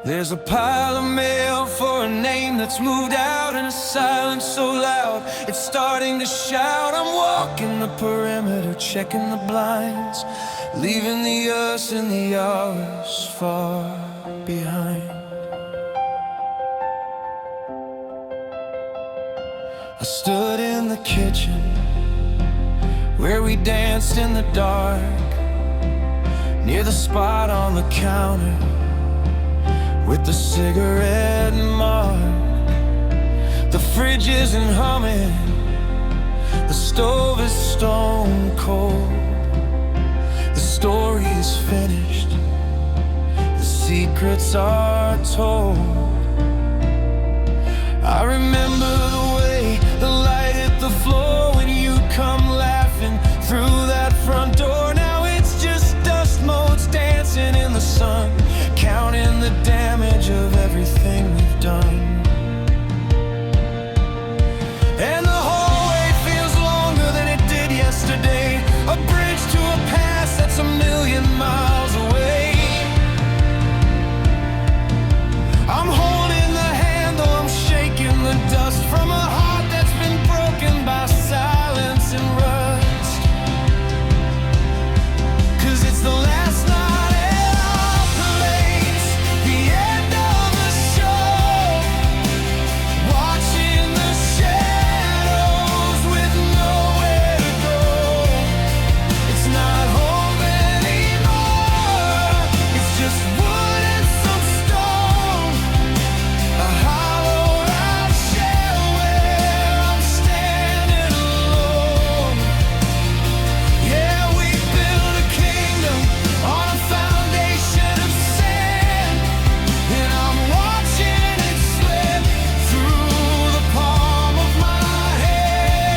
There's a pile of mail for a name that's moved out, and a silence so loud it's starting to shout. I'm walking the perimeter, checking the blinds, leaving the us and the hours far behind. I stood in the kitchen where we danced in the dark, near the spot on the counter with the cigarette mark. The fridge isn't humming, the stove is stone cold. The story is finished, the secrets are told. I remember the way the light hit the floor when you'd come laughing through that front door. Now it's just dust motes dancing in the sun, counting the damage of everything we've done. And the hallway feels longer than it did yesterday, a bridge to a past that's a million miles away. I'm holding the handle, I'm shaking the dust from a heart that's been broken by silence and rust. 'Cause it's the last night at our place, the end of the show, watching the shadows with nowhere to go. It's not home anymore, it's just wood and some stone, a hollowed out shell where I'm standing alone. Yeah, we built a kingdom on a foundation of sand, and I'm watching it slip through the palm of my hand.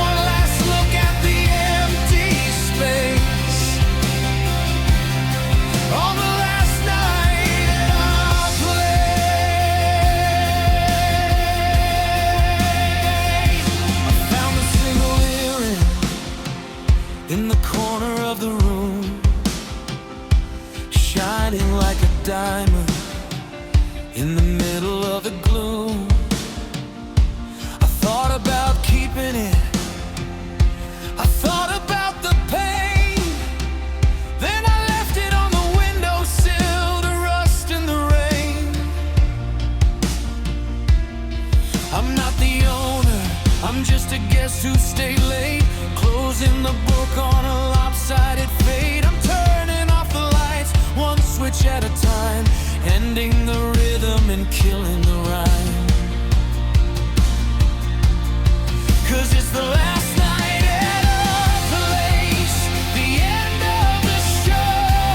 One last look at the empty space on the last night at our place. I found a single earring in the corner of the room, shining like a diamond in the middle of the gloom. I thought about keeping it, I thought about the pain, then I left it on the windowsill to rust in the rain. I'm not the owner, I'm just a guest who stayed late, closing the book on a lopsided fate. I'm turning off the lights, one switch at a time, ending the rhythm and killing the rhyme. 'Cause it's the last night at our place, the end of the show,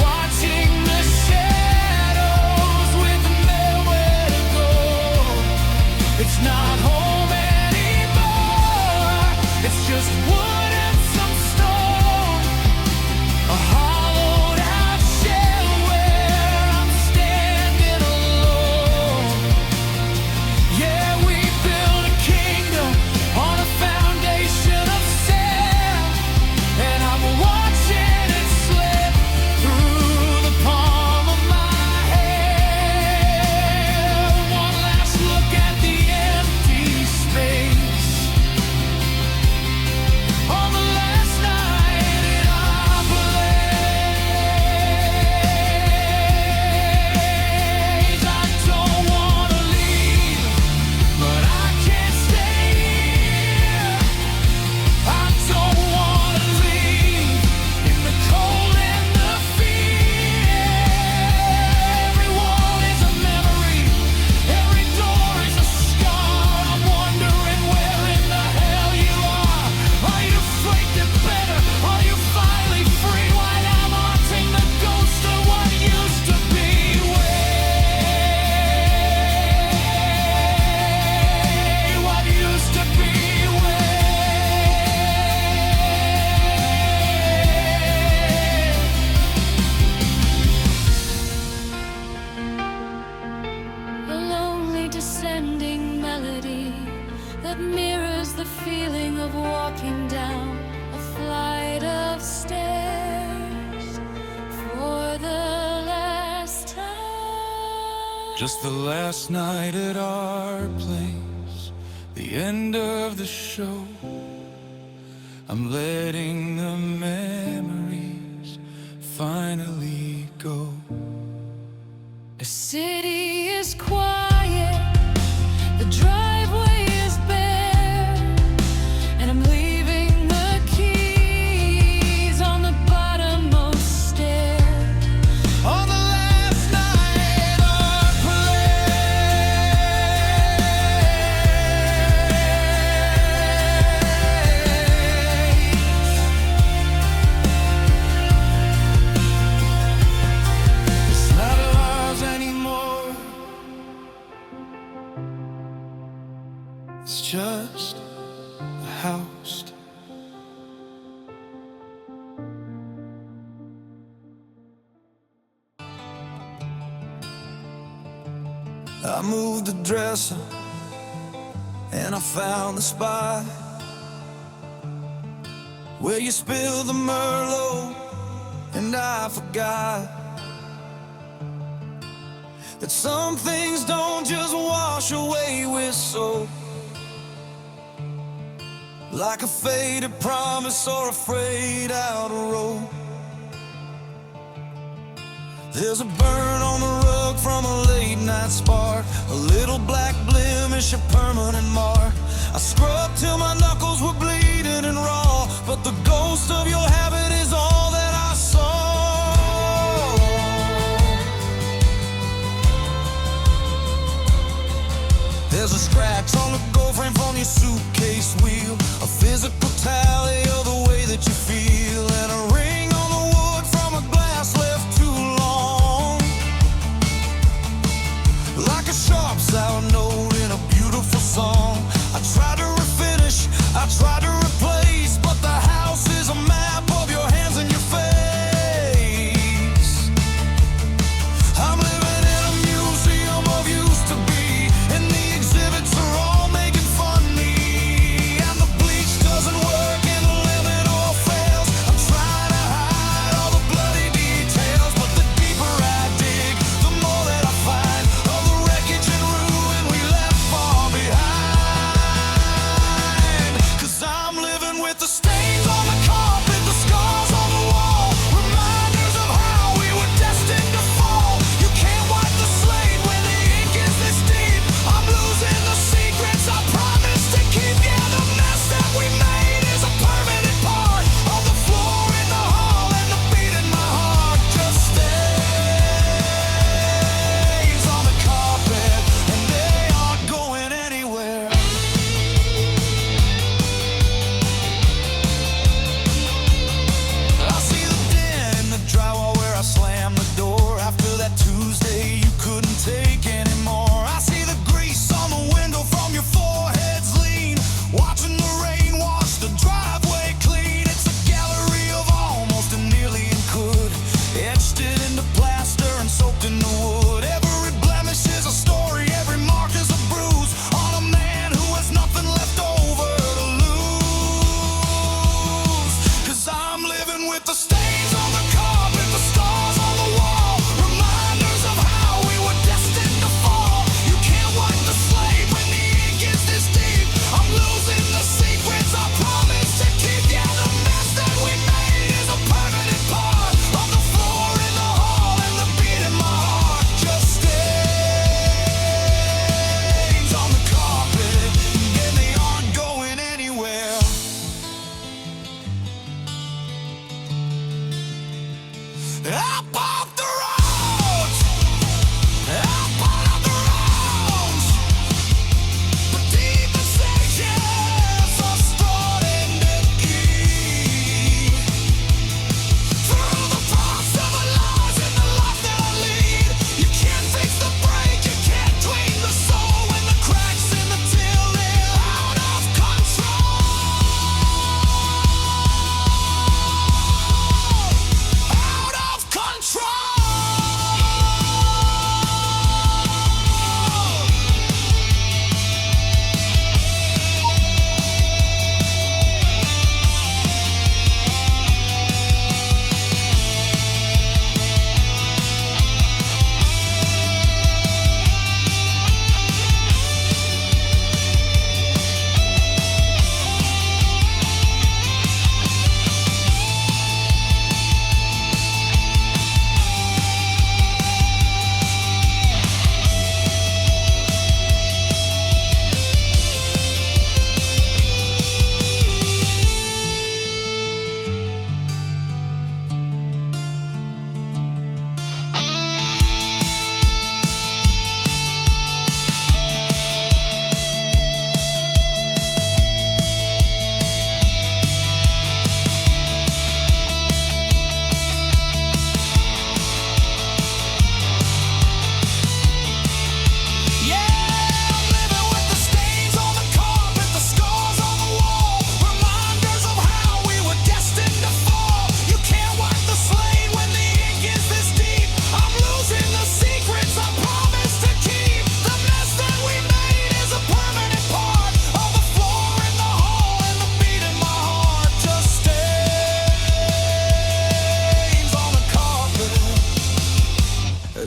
watching the shadows with nowhere to go. It's not home anymore, it's just wood and some stone, a hollowed out shell where I'm standing alone. Just the last night at our place, the end of the show. I'm letting the memories finally go. The city is quiet, the driveway is bare, and I'm leaving the keys on the bottommost stair. On the last night our place, it's not ours anymore. It's just a house. I moved the dresser and I found the spot where you spilled the Merlot, and I forgot that some things don't just wash away with soap, like a faded promise or a frayed out rope. There's a burn on the rug from a late night spark, a little black blemish, a permanent mark. I scrubbed till my knuckles were bleeding and raw, but the ghost of your habit is all that I saw. There's a scratch on the gold frame from your suitcase wheel, a physical tally of the way that you feel, and a ring on the wood from a glass left too long, like a sharp sour note in a beautiful song. I tried to refinish, I tried to replace, but the house is a map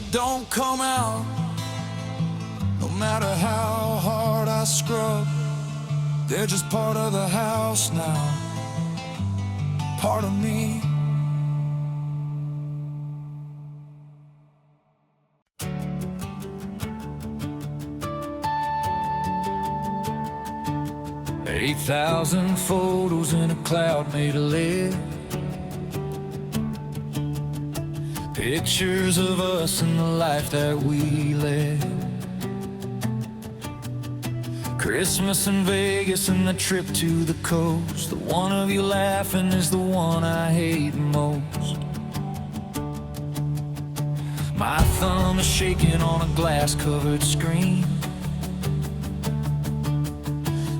that don't come out. No matter how hard I scrub, they're just part of the house now, part of me. Eight 8,000 photos in a cloud made of lead. Pictures of us and the life that we led. Christmas in Vegas and the trip to the coast. The one of you laughing is the one I hate most. My thumb is shaking on a glass-covered screen.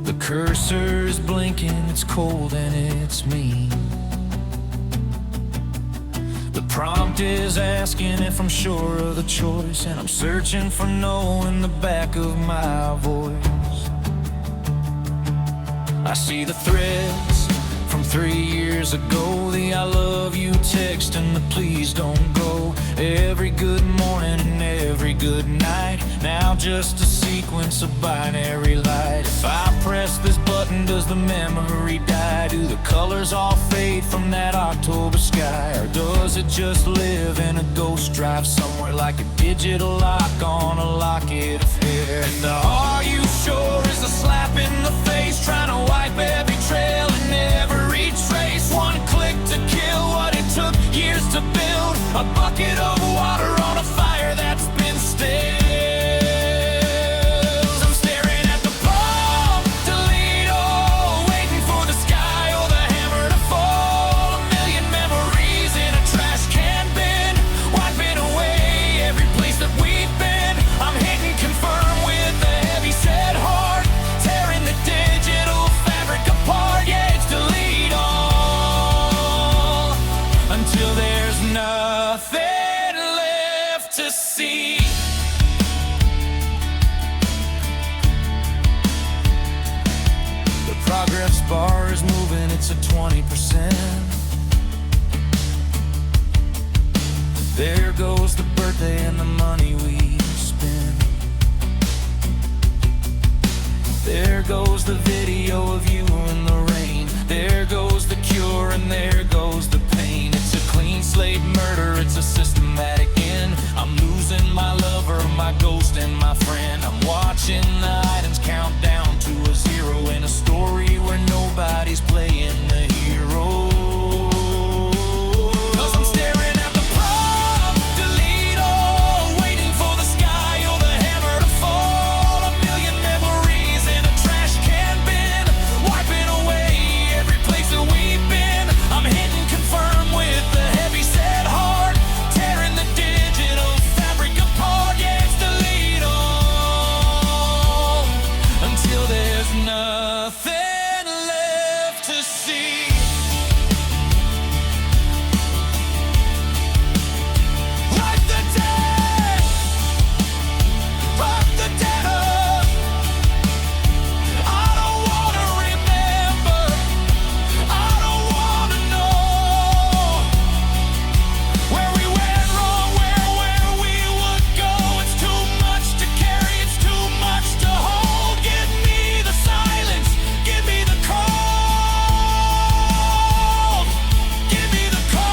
The cursor is blinking, it's cold and it's mean. The prompt is asking if I'm sure of the choice, and I'm searching for no in the back of my voice. I see the threads from 3 years ago, the I love you text and the please don't go. Every good morning and every good night, now just a sequence of binary light. If I press this button, does the memory die? Do the colors all fade from that October sky? Or does it just live in a ghost drive somewhere, like a digital lock on a locket of hair? And are you sure is a slap in the face, trying to wipe every trail and every trace. One click to kill what it took years to build, a bucket of water on a fire that's been stilled. I'm staring at the bomb, delete all, waiting for the sky or the hammer to fall. A million memories in a trash can bin, wiping away every place that we've been. I'm hitting confirm with a heavy set heart, tearing the digital fabric apart. Yeah, it's delete all, until there's nothing left to see. The progress bar is moving, it's at 20%. There goes the birthday and the money we spend. There goes the video of you in the rain. There goes the cure and there goes the pain. It's a clean slate murder, it's a systematic end. I'm losing my lover, my ghost and my friend. I'm watching the items count down to a zero in a story where nobody's playing the hero. 'Cause I'm staring at the prompt, delete all, waiting for the sky or the hammer to fall. A million memories in a trash can bin, wiping away every place that we've been. I'm hitting confirm with the heavy set heart, tearing the digital fabric apart. Yeah, it's delete all, until there's nothing left to see. Wipe the dead, fuck the dead up. I don't wanna remember, I don't wanna know where we went wrong, where we would go. It's too much to carry, it's too much to hold. Give me the silence, give me the cold, give me the cold.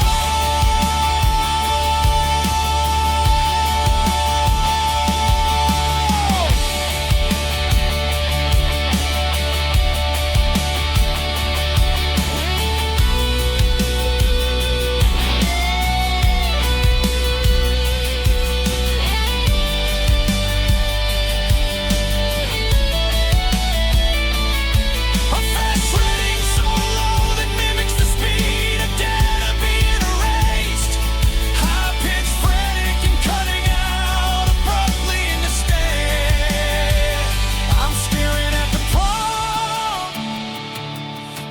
A fast reading so low that mimics the speed of data being erased. High-pitched, frantic, and cutting out abruptly instead. I'm staring at the prompt,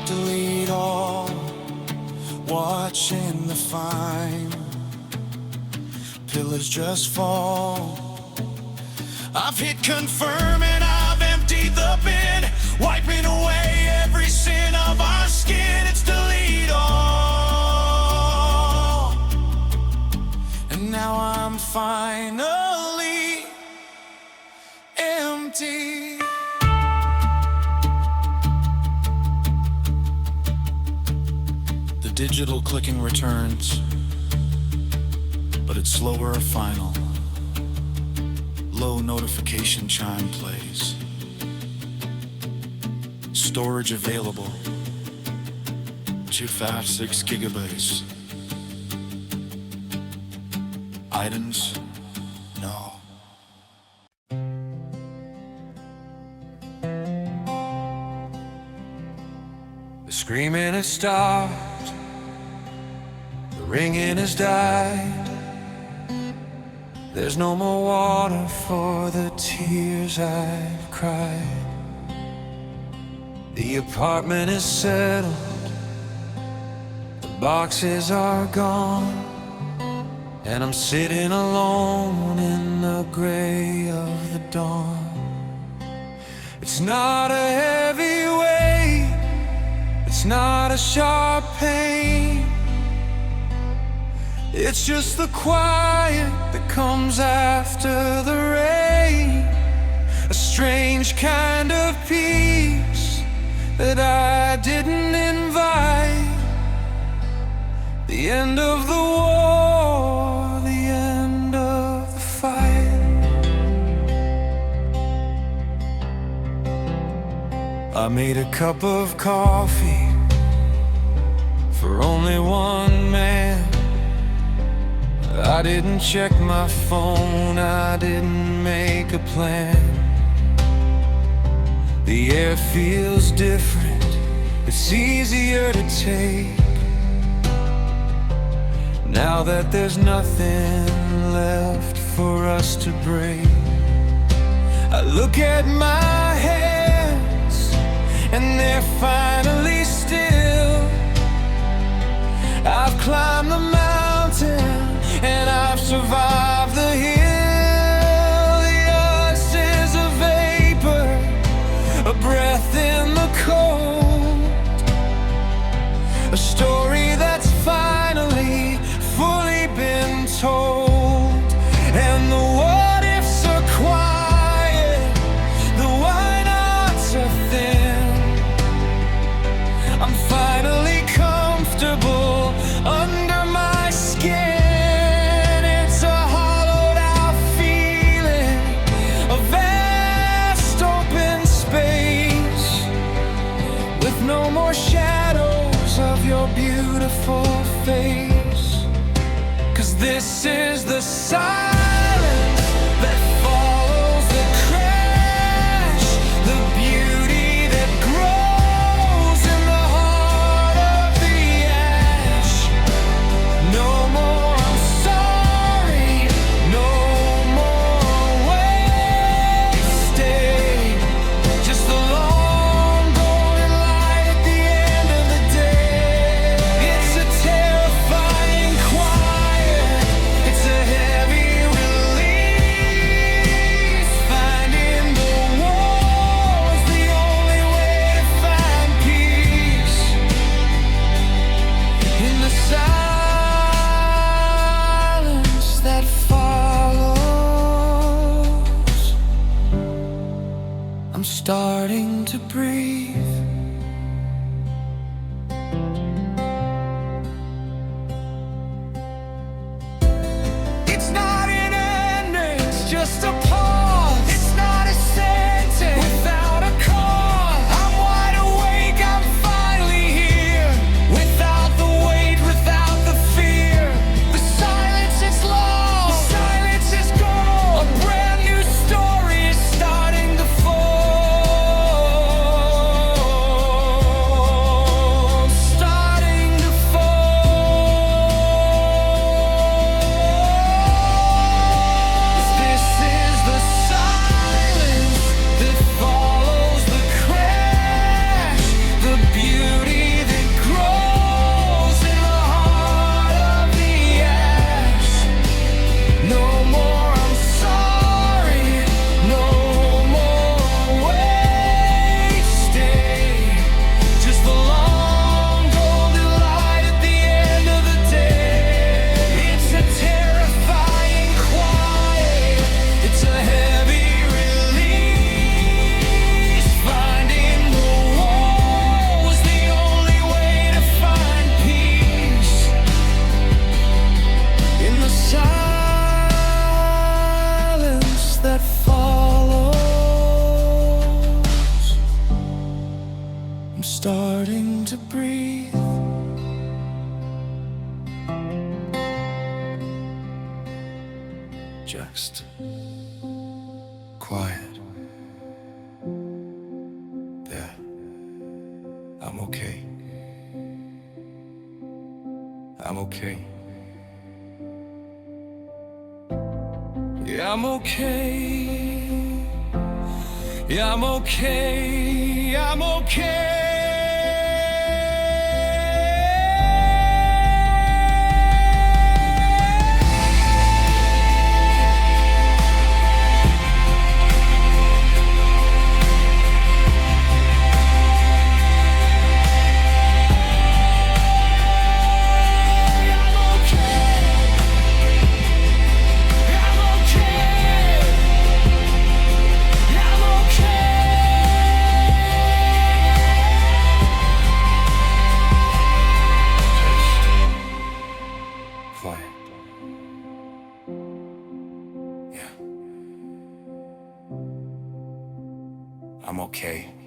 delete all, watching the fine pillars just fall. I've hit confirm and I've emptied the bin, wiping away every sin of our skin. It's delete all, and now I'm I'm finally empty. The digital clicking returns, but it's slower or final. Low notification chime plays. Storage available. 256 gigabytes. Items? No. The screaming has stopped. The ringing has died. There's no more water for the tears I've cried. The apartment is settled. The boxes are gone. And I'm sitting alone in the gray of the dawn. It's not a heavy weight. It's not a sharp pain. It's just the quiet that comes after the rain. A strange kind of peace that I didn't invite. The end of the war, the end of the fight. I made a cup of coffee for only one man. I didn't check my phone, I didn't make a plan. The air feels different, it's easier to take. Now that there's nothing left for us to break. I look at my hands and they're finally still. I've climbed the mountain and I've survived the hill. The earth is a vapor, a breath in the cold. A story that's finally fully been told. And the what ifs are quiet, the why nots are thin. I'm finally comfortable under my skin. No more shadows of your beautiful face. 'Cause this is the silence that follows the crash, the beauty that grows in the heart of the ash. No more I'm sorry, no more wasting. Just the I'm starting to breathe. It's not an ending, it's just a pause. It's not a sentence without a cause. I'm wide awake, I'm finally here. Without the weight, without the fear. The silence is lost, the silence is gone. A brand new story is starting to fall. This is just quiet. There. I'm okay. I'm okay. Yeah, I'm okay. Yeah, I'm okay. I'm okay. Quiet. Yeah. I'm okay.